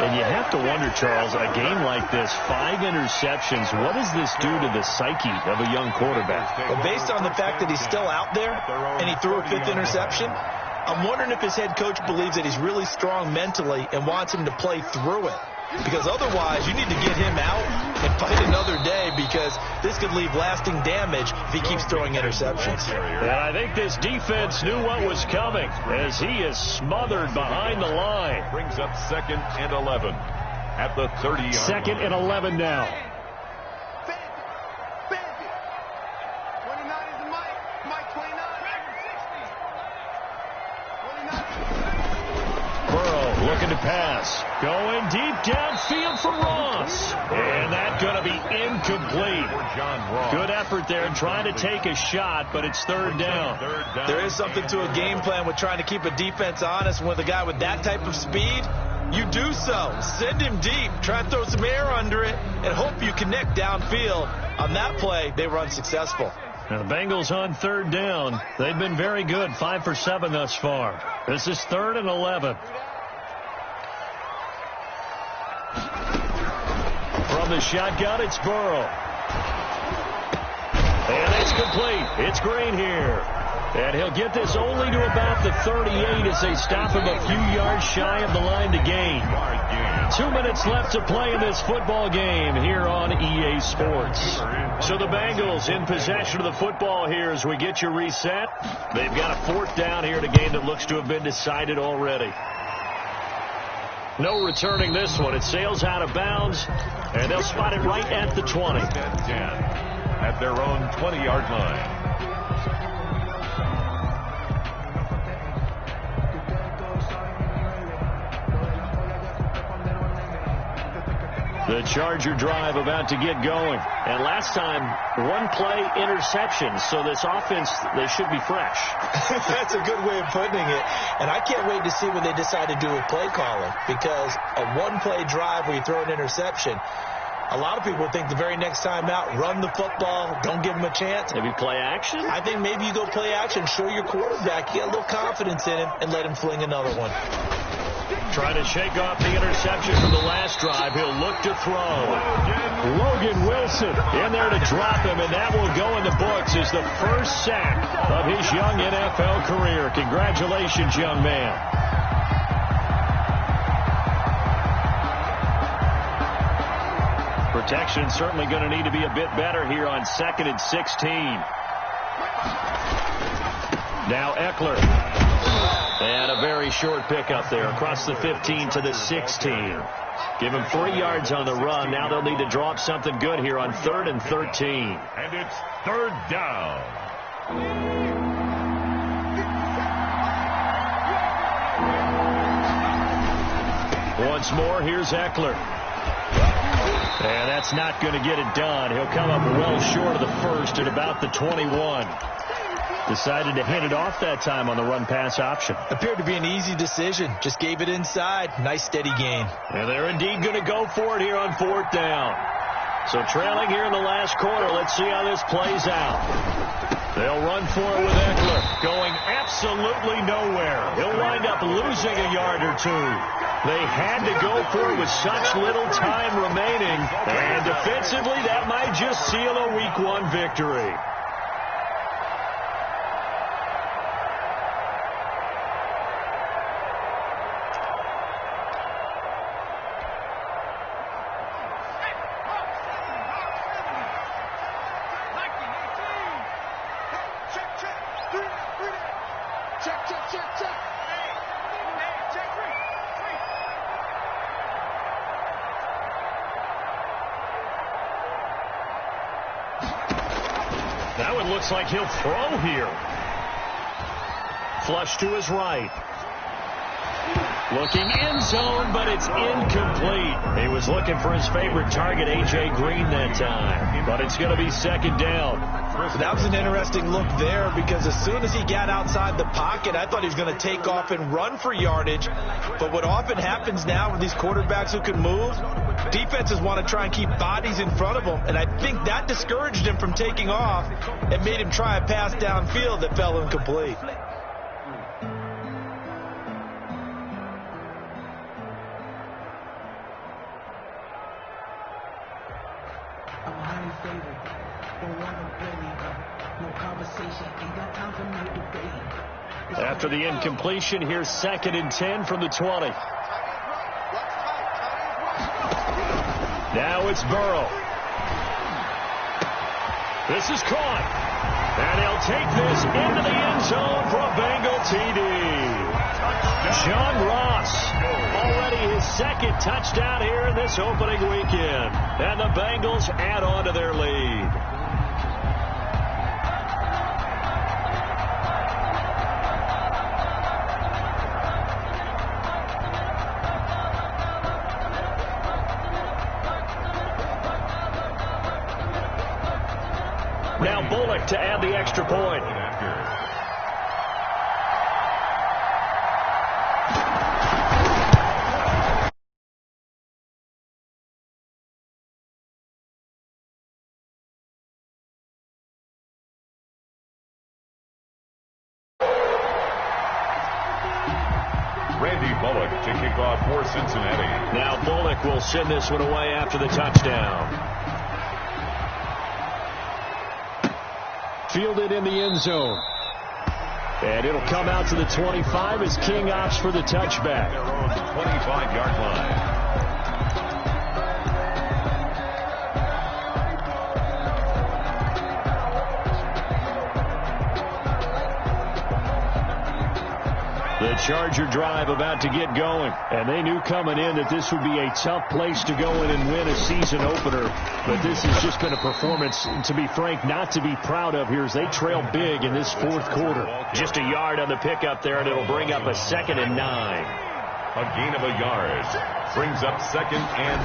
And you have to wonder, Charles, a game like this, 5 interceptions, what does this do to the psyche of a young quarterback? Well, based on the fact that he's still out there and he threw a 5th interception, I'm wondering if his head coach believes that he's really strong mentally and wants him to play through it. Because otherwise, you need to get him out and fight another day, because this could leave lasting damage if he keeps throwing interceptions. And I think this defense knew what was coming, as he is smothered behind the line. Brings up 2nd and 11 at the 30-yard line. 2nd and 11 now. Looking to pass. Going deep downfield for Ross. And that's going to be incomplete. Good effort there trying to take a shot, but it's 3rd down. There is something to a game plan with trying to keep a defense honest. With a guy with that type of speed, you do so. Send him deep. Try and throw some air under it and hope you connect downfield. On that play, they were unsuccessful. Now the Bengals on 3rd down. They've been very good. 5 for 7 thus far. This is 3rd and 11. From the shotgun, it's Burrow. And it's complete. It's Green here. And he'll get this only to about the 38 as they stop him a few yards shy of the line to gain. 2 minutes left to play in this football game here on EA Sports. So the Bengals in possession of the football here as we get you reset. They've got a 4th down here in a game that looks to have been decided already. No returning this one. It sails out of bounds, and they'll spot it right at the 20. 10 at their own 20-yard line. The Charger drive about to get going. And last time, 1-play interception. So this offense, they should be fresh. That's a good way of putting it. And I can't wait to see what they decide to do with play calling. Because a 1-play drive where you throw an interception, a lot of people think the very next time out, run the football, don't give him a chance. Maybe play action? I think maybe you go play action, show your quarterback, you get a little confidence in him, and let him fling another one. Trying to shake off the interception from the last drive. He'll look to throw. Logan Wilson in there to drop him, and that will go in the books as the first sack of his young NFL career. Congratulations, young man. Protection certainly going to need to be a bit better here on 2nd and 16. Now Eckler. And a very short pickup there across the 15 to the 16. Give him 3 yards on the run. Now they'll need to draw up something good here on 3rd and 13. And it's 3rd down. Once more, here's Eckler. And that's not going to get it done. He'll come up well short of the first at about the 21. Decided to hand it off that time on the run-pass option. Appeared to be an easy decision. Just gave it inside. Nice, steady gain. And they're indeed going to go for it here on 4th down. So trailing here in the last quarter. Let's see how this plays out. They'll run for it with Eckler. Going absolutely nowhere. He'll wind up losing a yard or two. They had to go for it with such little time remaining. And defensively, that might just seal a Week 1 victory. That one looks like he'll throw here. Flush to his right. Looking end zone, but it's incomplete. He was looking for his favorite target, A.J. Green, that time. But it's going to be 2nd down. That was an interesting look there, because as soon as he got outside the pocket, I thought he was going to take off and run for yardage. But what often happens now with these quarterbacks who can move, defenses want to try and keep bodies in front of them. And I think that discouraged him from taking off and made him try a pass downfield that fell incomplete. After the incompletion, here's 2nd and 10 from the 20. Now it's Burrow. This is caught. And he'll take this into the end zone for a Bengal TD. John Ross, already his second touchdown here in this opening weekend. And the Bengals add on to their lead. Now Bullock to add the extra point. Randy Bullock to kick off for Cincinnati. Now Bullock will send this one away after the touchdown. Fielded in the end zone. And it'll come out to the 25 as King opts for the touchback. Their own 25-yard line. The Charger drive about to get going. And they knew coming in that this would be a tough place to go in and win a season opener. But this has just been a performance, to be frank, not to be proud of here as they trail big in this fourth quarter. Just a yard on the pickup there, and it'll bring up a 2nd and 9. A gain of a yard brings up 2nd and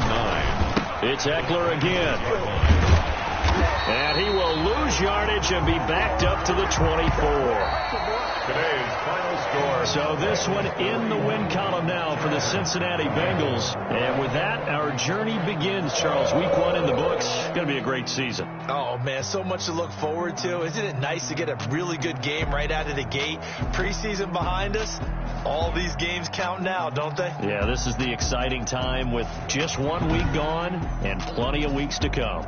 9. It's Eckler again. And he will lose yardage and be backed up to the 24. Today's final score. So this one in the win column now for the Cincinnati Bengals. And with that, our journey begins, Charles. Week 1 in the books. Going to be a great season. Oh, man, so much to look forward to. Isn't it nice to get a really good game right out of the gate? Preseason behind us. All these games count now, don't they? Yeah, this is the exciting time with just 1 week gone and plenty of weeks to come.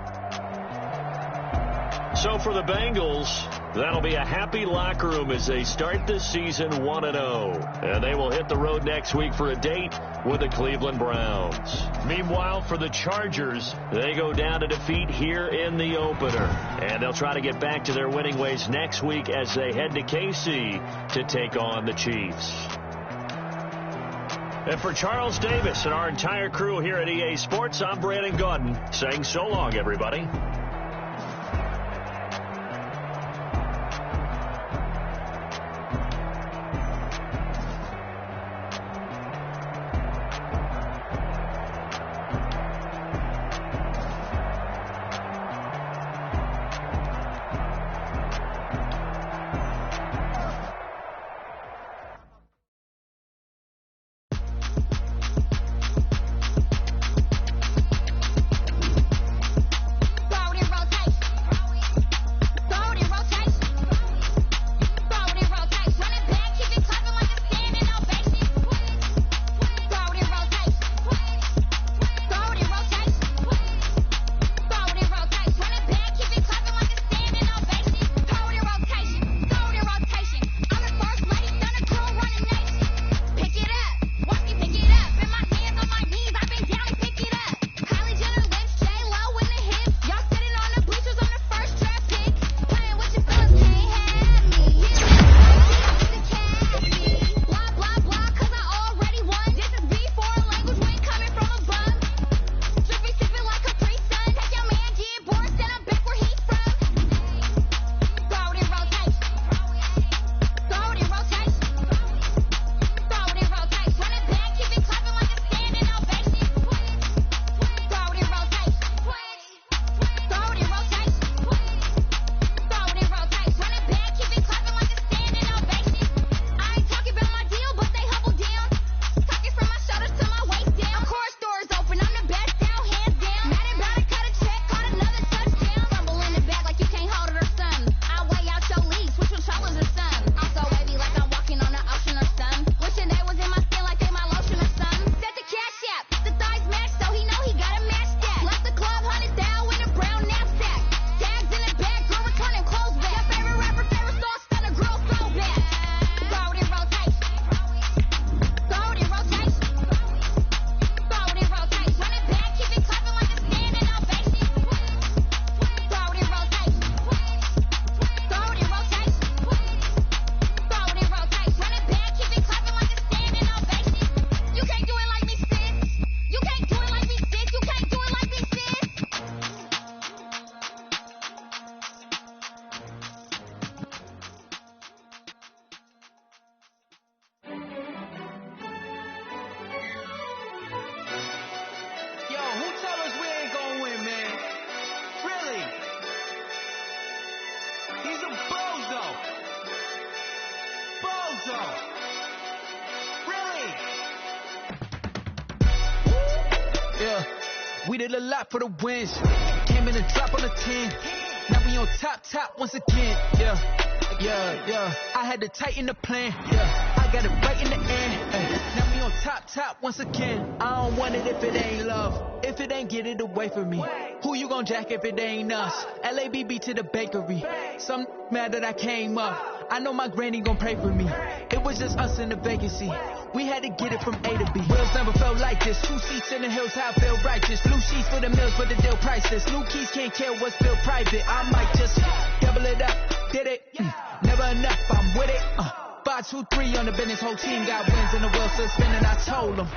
So for the Bengals, that'll be a happy locker room as they start this season 1-0. And they will hit the road next week for a date with the Cleveland Browns. Meanwhile, for the Chargers, they go down to defeat here in the opener. And they'll try to get back to their winning ways next week as they head to KC to take on the Chiefs. And for Charles Davis and our entire crew here at EA Sports, I'm Brandon Gaudin saying so long, everybody. though. Really? Yeah, we did a lot for the wins. Came in and drop on the 10. Now we on top once again. Yeah. I had to tighten the plan. Yeah, I got it right in the end. Ay, now we on top once again. I don't want it if it ain't love. If it ain't, get it away from me. Who you gon' jack if it ain't us? LABB to the bakery. Some mad that I came up. I know my granny gon' pray for me. It was just us in the vacancy. We had to get it from A to B. Wheels never felt like this. 2 seats in the hills, how I feel righteous. Blue sheets for the mills, but the deal priceless. New keys can't kill what's still private. I might just double it up. Did it? Never enough, I'm with it. 5, 2, 3 on the business. Whole team got wins and the wheels still spinning. I told them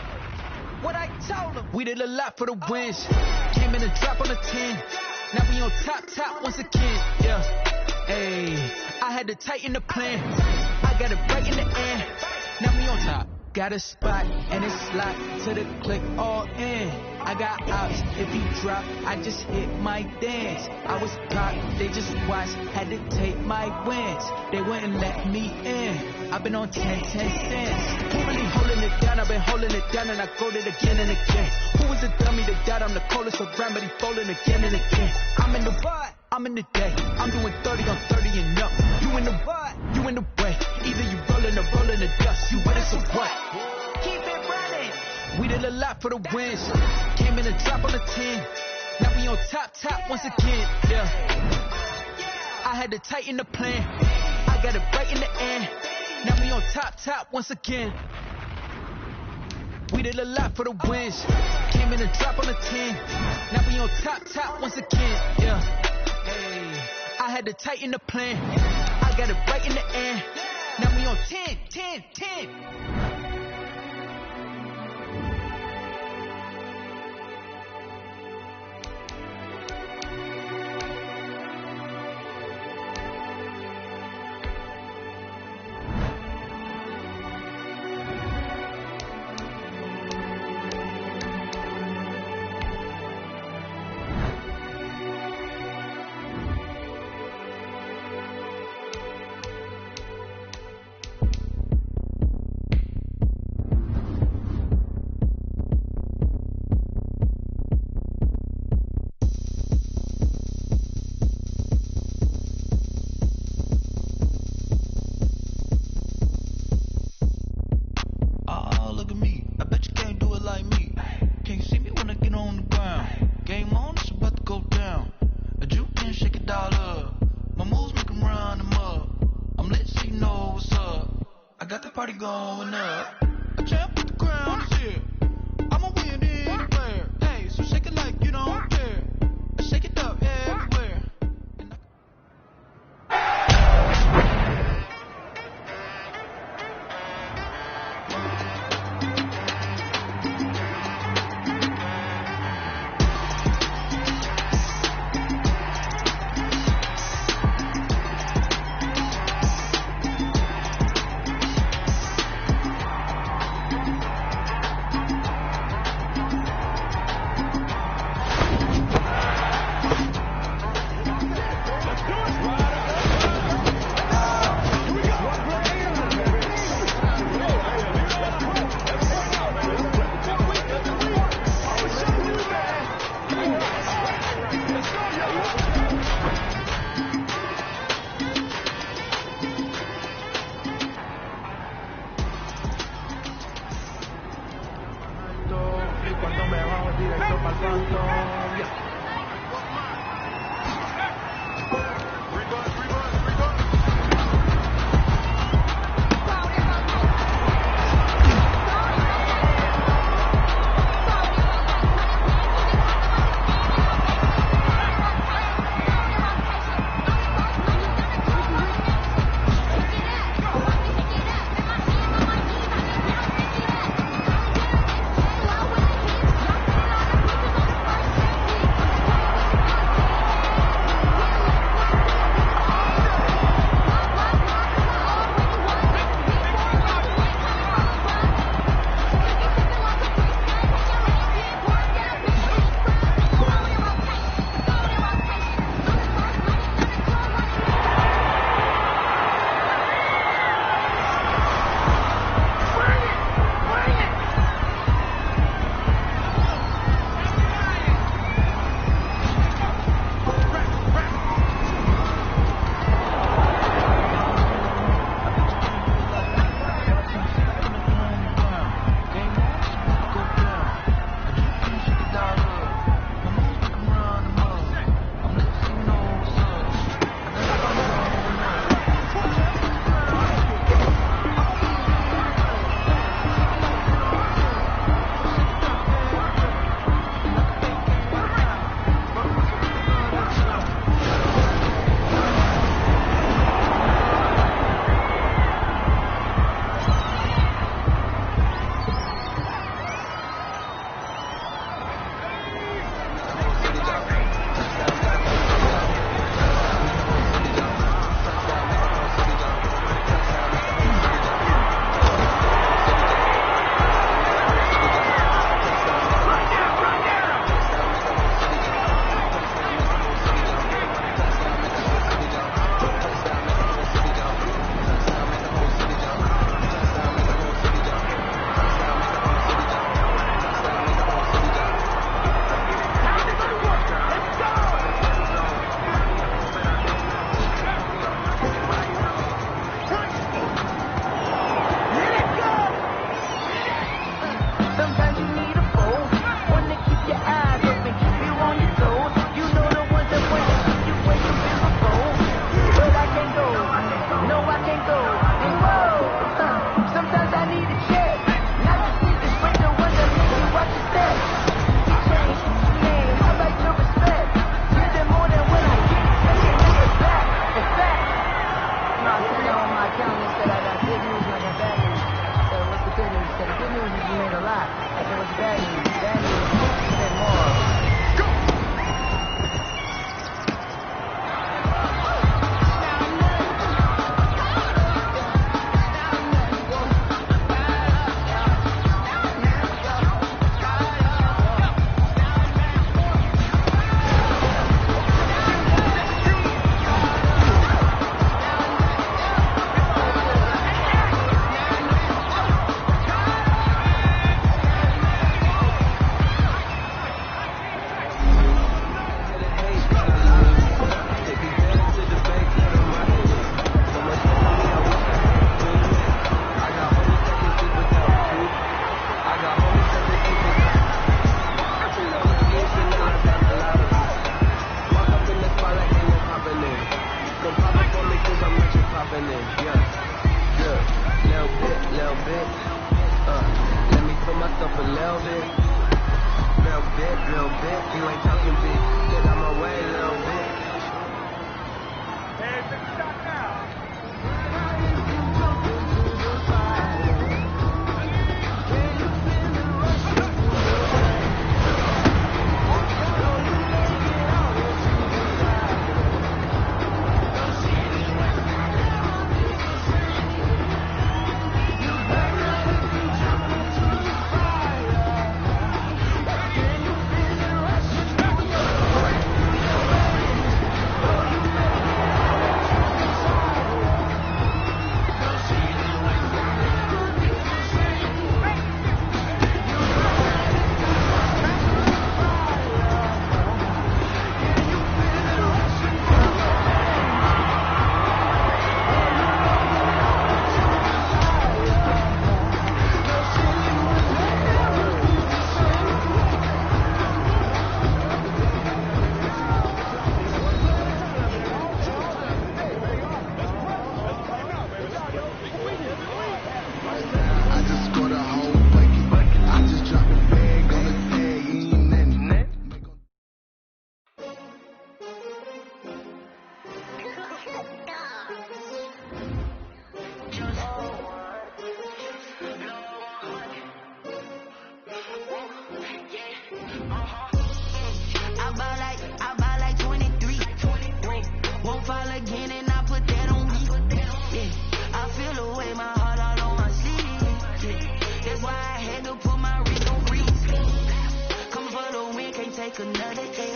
what I told them. We did a lot for the wins. Came in and drop on the 10. Now we on top once again. Yeah. Hey, I had to tighten the plan. I got it right in the end. Now we on top. Got a spot and it's locked to the click all in. I got ops, if he drop, I just hit my dance. I was popped, they just watched, had to take my wins. They wouldn't let me in. I've been on 10 cents. Who really holding it down? I've been holding it down and I go it again and again. Who was the dummy that died? I'm the coldest around, but he falling again and again. I'm in the vibe, I'm in the day. I'm doing 30 on 30 and up. You in the vibe, you in the way. Either you rolling or rolling the dust. You with us or what? Keep it running. We did a lot for the wins. Came in and drop on the 10. Now we on top once again. Yeah. I had to tighten the plan. I got it right in the end. Now we on top once again. We did a lot for the wins. Came in and drop on the 10. Now we on top once again. Yeah. Hey, I had to tighten the plan. I got it right in the end. Now we on 10. Going up. A champ with the crown is here. I'm a winning player. Hey, so shake it like you don't care. Shake it up everywhere.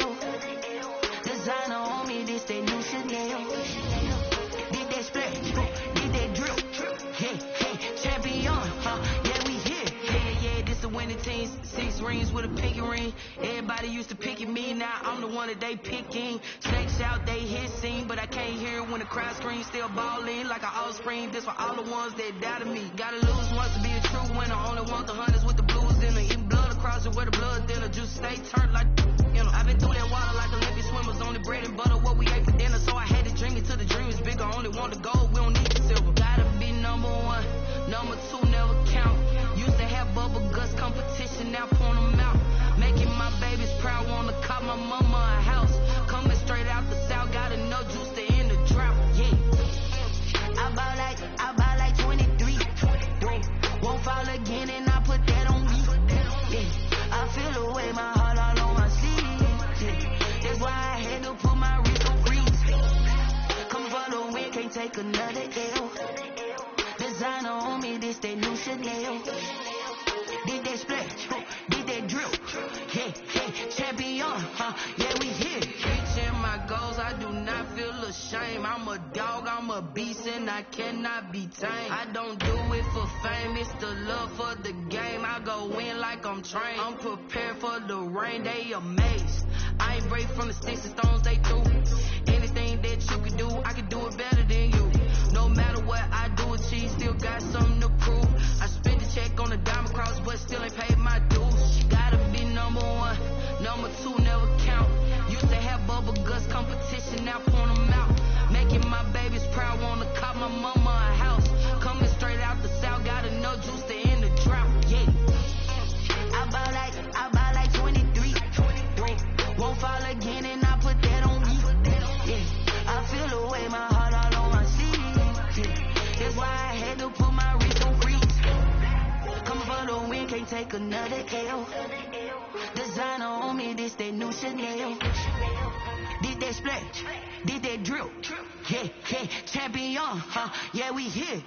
L. Designer on me, this that new Chanel. Did that splash, did that drip. Yeah, champion, yeah, we here. Yeah, this a winning team. 6 rings with a pinky ring. Everybody used to pick at me, now I'm the one that they picking. Snakes out, they hit scene, but I can't hear it when the crowd screams. Still balling like an offspring. This for all the ones that doubted me. Gotta lose once to be a true winner. Only want the hunters with the blues in her. Eating blood across it where the blood thinner. Juice stay turned like, you know. I've been through that water like Olympic swimmers. Only bread and butter, what we ate for dinner. So I had to dream it till the dream is bigger. Only want the gold, we don't need the silver. Gotta be number 1, number 2 never count. Used to have bubble guts competition, now point them out. Making my babies proud, wanna cop my mama a house. Coming straight out the south, got enough juice to end the drought. Yeah, I buy like 23. Won't fall again, and I put that on me. Yeah, I feel the way, my heart all on my sleeve. Yeah, that's why I had to put my wrist on freeze. Come for the win, can't take another L. Designer on me, this that new Chanel. Did that splash, did that drip. Yeah, champion, yeah, we here. Reaching my goals, I do not feel ashamed. I'm a dog, I'm a beast, and I cannot be tamed. I don't do it for fame, it's the love for the game. I go in like I'm trained. I'm prepared for the rain, they amazed. I ain't break from the sticks and stones they threw. Anything that you can do, I can do it better than you. No matter what I do, achieve, still got something to prove. I spent the check on the diamond cross, but still ain't paid my dues. Gotta be number 1, number 2 never count. Used to have bubble guts competition, now point them out. Making my babies proud, wanna cop my mama a house. Coming straight out the south, got enough juice to end the drought. Yeah, I buy like 23. Won't fall again, and I put that on me. Yeah, I feel the way, my heart all on my sleeve. Yeah, that's why I had to put my wrist on freeze. Coming for the win, can't take another L. Designer on me, this that new Chanel. Did that splash, did that drip. Yeah, champion, yeah, we here.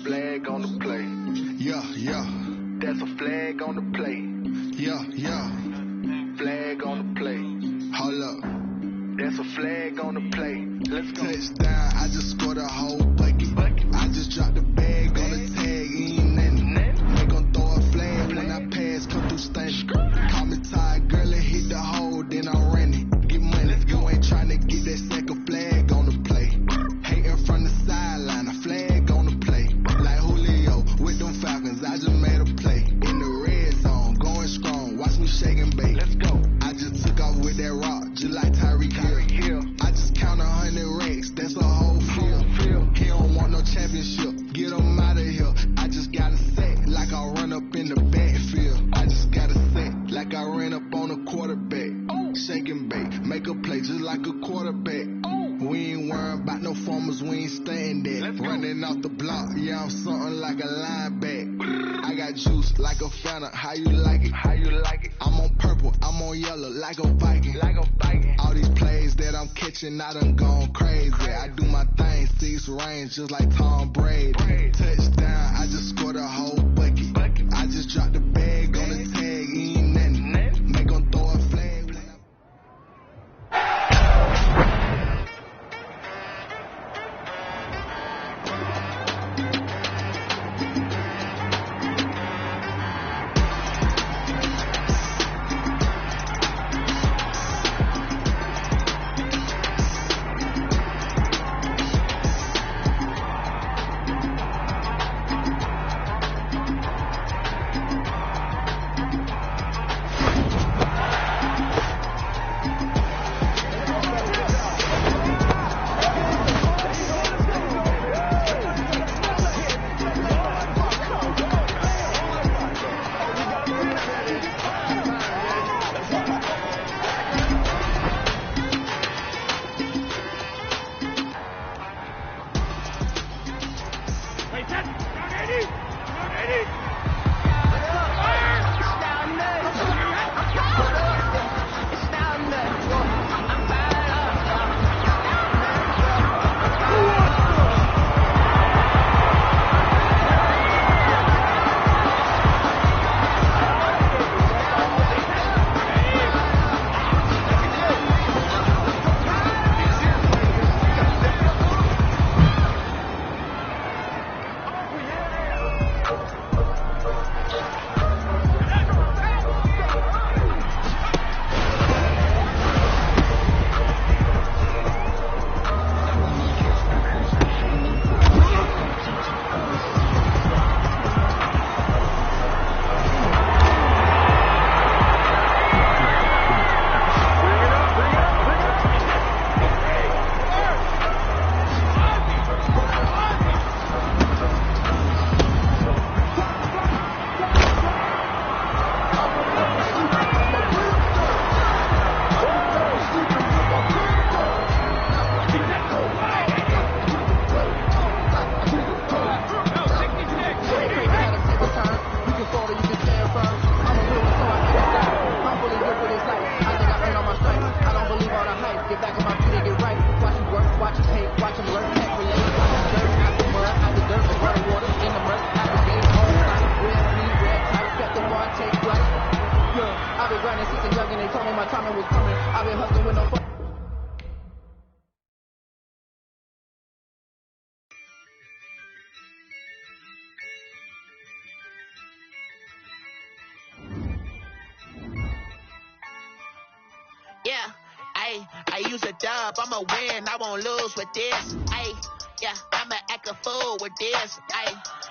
Flag on the play. Yeah. That's a flag on the play. Yeah. Flag on the play. Hold up. That's a flag on the play. Let's go. Touchdown, I just scored a whole bucket. I just dropped the bag on the tag, ain't nothing. They gon' throw a flag when I pass, come through stunning. Call me tired, girl, and hit the hole, then I'm running. Get money, you ain't tryna get that second flag on the play. Hating from the sideline, a flag on the play. Like Julio with them Falcons, I just made a play. In the red zone, going strong, watch me shake and bake. Let's go. I just took off with that rock, just like Tyreek Hill. I just count 100 racks, that's a whole field. He don't want no championship, get him out of here. I just got a set, like I run up in the backfield. I just got a set, like I ran up on a quarterback. Shake and bake, make a play just like a quarterback. We ain't worrying about no formers, we ain't staying there. Running off the block, yeah, I'm something like a linebacker. I got juice like a Fanta, how you like it? I'm on purple, I'm on yellow, like a Viking. All these plays that I'm catching, I done gone crazy. I do my thing, 6 range, just like Tom Brady. Touchdown, I just scored a whole bucket. I just dropped the bag on the tag, ain't nothing. They gon' throw a flag. Yeah, I use a dub, I'ma win, I won't lose with this. Yeah, I'ma act a fool with this.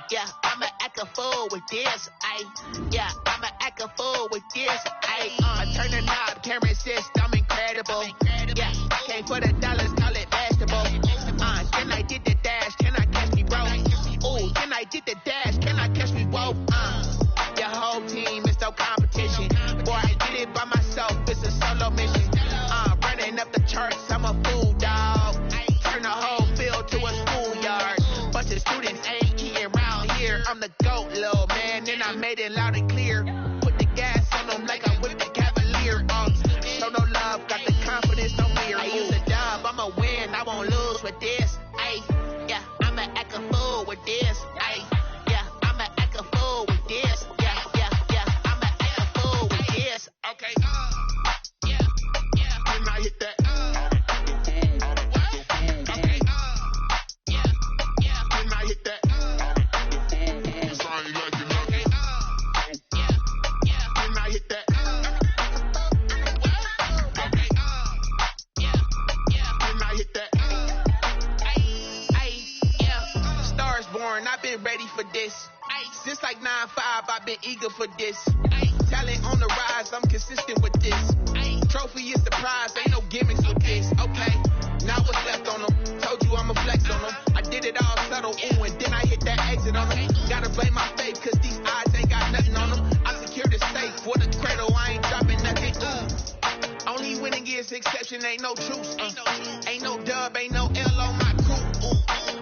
Yeah, I'ma act a fool with this. Yeah, I'ma act a fool with this. I turn the knob, camera assist, I'm incredible. Yeah, came for the dollars, call it basketball. Then I did the dash, can I catch me, bro? Ooh, then I did the dash, can I catch me, whoa? Your whole team is no competition. Boy, I did it by myself, it's a solo mission. Running up the charts, I'm a fool, dog. Turn the whole field to a schoolyard. Bunch of students ain't eating around here. I'm the GOAT, little man, and I made it loud and clear. Put the gas on them like I whipped the Cavalier. Show no love, got the confidence, no fear. I use a dub, I'ma win, I won't lose with this. Yeah, I'ma act a fool with this. Yeah, I'ma act a fool with this. Yeah, I'ma act a fool with this. Okay, yeah, when I hit that. Okay, yeah, when I hit that. It's only like you know. Okay, yeah, when I hit that. Okay, yeah, when I hit that. Yeah, Stars born, I've been ready for this. Since like 9-5, I've been eager for this. Talent on the rise, I'm consistent with this. Trophy is the prize, ain't no gimmicks with this. Okay, now what's left on them? Told you I'ma flex on them. I did it all subtle, ooh, and then I hit that exit on them. Gotta blame my faith, cause these odds ain't got nothing on them. I secure the safe for the cradle, I ain't dropping nothing. Only winning is exception, ain't no truce. Ain't no dub, ain't no L on my crew.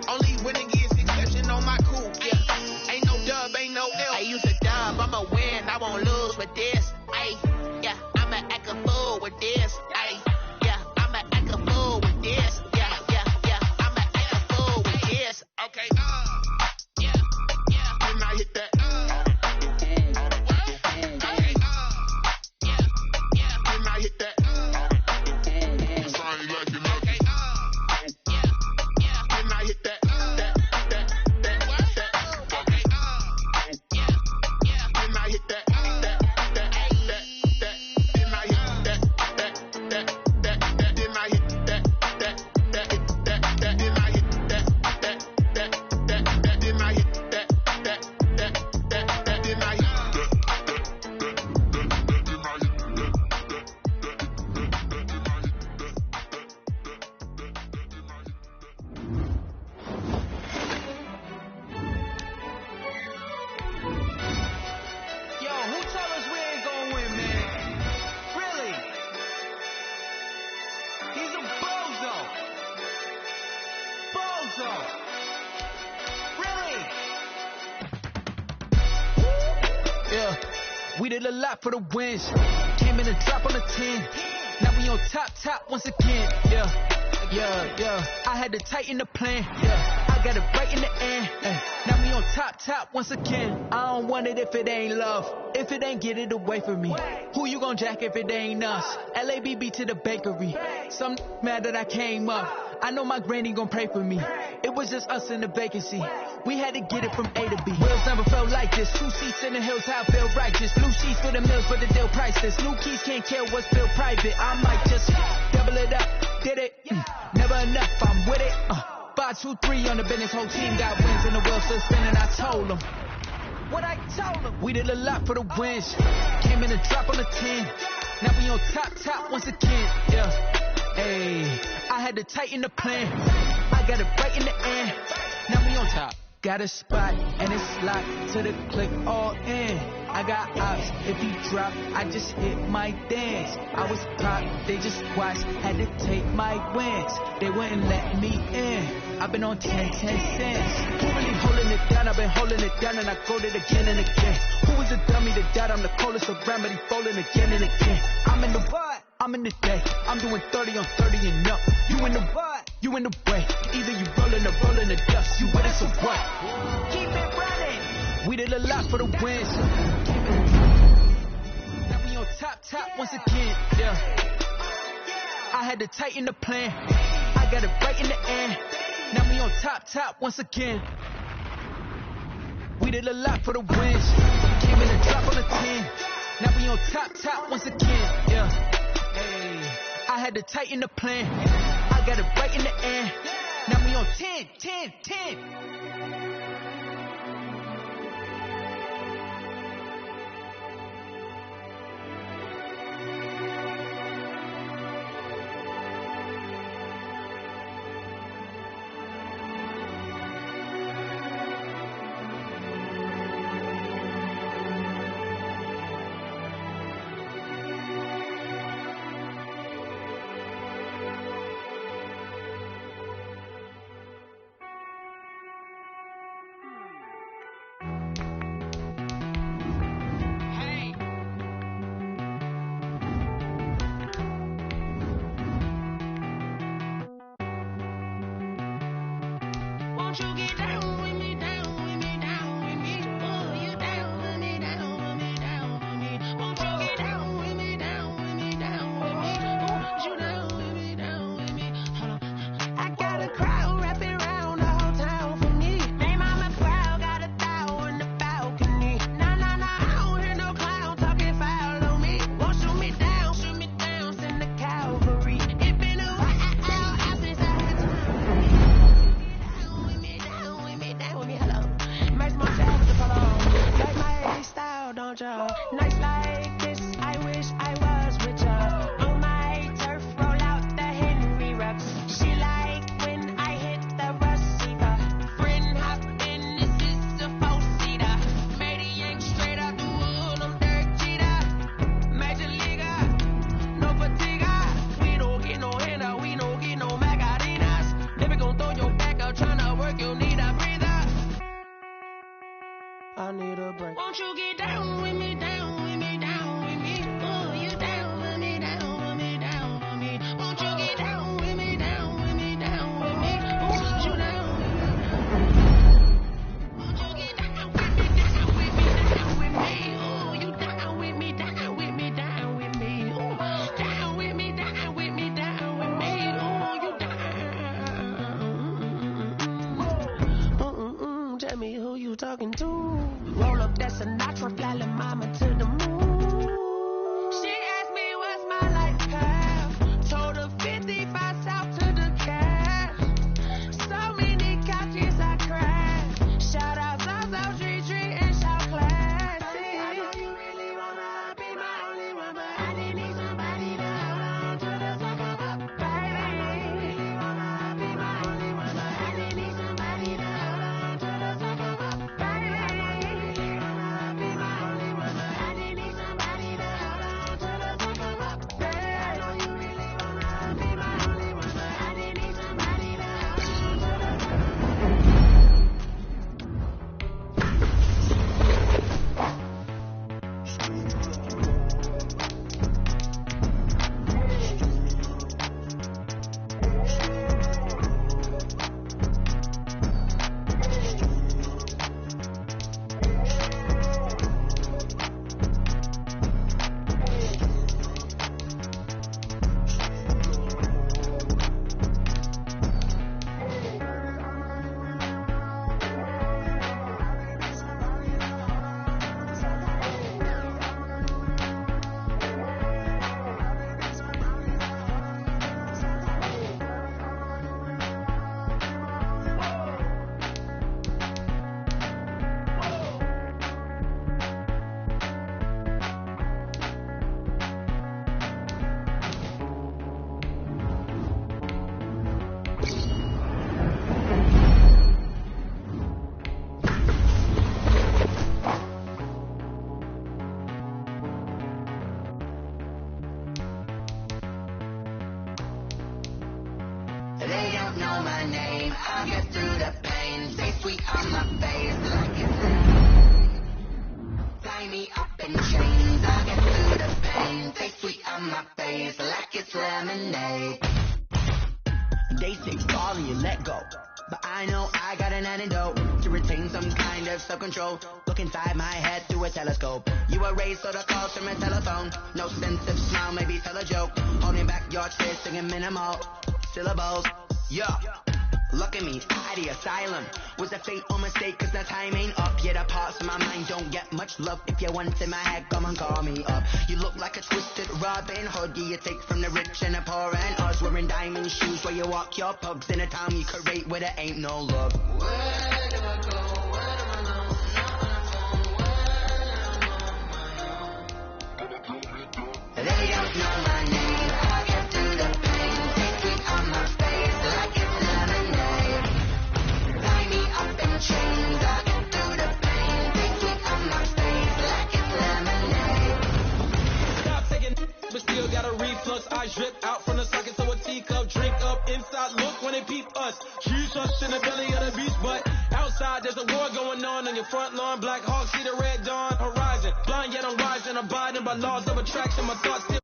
Only winning is exception on my crew. Yeah, ain't no dub, ain't no L. I use a dub, I'ma win, I won't lose with this. Yeah, I'ma act a fool with this. Yeah, I'ma act a fool with this. Yeah, I'ma act a fool with this. Okay, yeah, when I hit that. Okay, yeah, when I hit that. It's only like you know. Okay, yeah, when I hit that. We did a lot for the wins. Came in and drop on the 10. Now we on top once again. Yeah. I had to tighten the plan. Yeah. I got it right in the end. Now we on top once again. I don't want it if it ain't love. If it ain't, get it away from me. Who you gon' jack if it ain't us? LABB to the bakery. Some mad that I came up. I know my granny gon' pray for me. It was just us in the vacancy. We had to get it from A to B. Wheels never felt like this. 2 seats in the hills, how I feel righteous. Blue sheets for the mills, but the deal priceless. New keys can't kill what's still private. I might just double it up. Did it? Never enough, I'm with it. 5, 2, 3 on the business. Whole team got wins and the wheels still spinning. I told them what I told them. We did a lot for the wins. Came in and drop on the 10. Now we on top once again. Yeah. Hey, I had to tighten the plan. I got it right in the end. Now we on top. Got a spot and it's locked to the click all in. I got ops. If you drop, I just hit my dance. I was top, they just watched. Had to take my wins. They wouldn't let me in. I've been on 10 cents. Who really holding it down? I've been holding it down and I go it again and again. Who was the dummy that died? I'm the coldest around, but he falling again and again. I'm in the what? I'm in the day. I'm doing 30 on 30 and up. You in the what? You in the way. Either you rolling or rolling the dust. You with us or what? Keep it running. We did a lot for the wins. Now we on top once again. Yeah. I had to tighten the plan. I got it right in the end. Now we on top once again. We did a lot for the wins. Came in and drop on the 10. Now we on top once again. Yeah. Hey, I had to tighten the plan. I got it right in the end. Now we on 10. Talking to roll up that Sinatra, fly la mama to the moon. She asked me what's my life path. Told her 55 south to the cash. So many couches I crashed. Shout out South Tree and shout classic. I know you really wanna be my only one, but I didn't need somebody to hold on to the suck up, baby. I know you really wanna be my only one, but I didn't need somebody to hold on to the suck up. lemonade. Day 6, falling, you let go. But I know I got an antidote to retain some kind of self-control. Look inside my head through a telescope. You erase all the calls from a telephone. No sense of smile, maybe tell a joke. Holding back your tears, singing minimal syllables. Yeah. Look at me, out of the asylum. Was a fate or mistake, cause the time ain't up. Yet a parts of my mind don't get much love. If you want in my head, come and call me up. You look like a twisted Robin Hood. You take from the rich and the poor and us. Wearing diamond shoes where you walk your pugs. In a town you create where there ain't no love. Where do I go? Where do I go? Not on my own. They don't know my name. I get through the pain. Take it on my face like it's lemonade. Tie me up in chains. I get through the pain. Take it on my face like it's lemonade. Stop taking, but still got a reflux. Eyes drip out from the socket to a teacup. Drink up inside. Look when they peep us. Huge us in the belly of the beast, but outside there's a war going on your front lawn. Black Hawk see the red dawn horizon. Blind yet I'm rising, abiding by laws of attraction. My thoughts still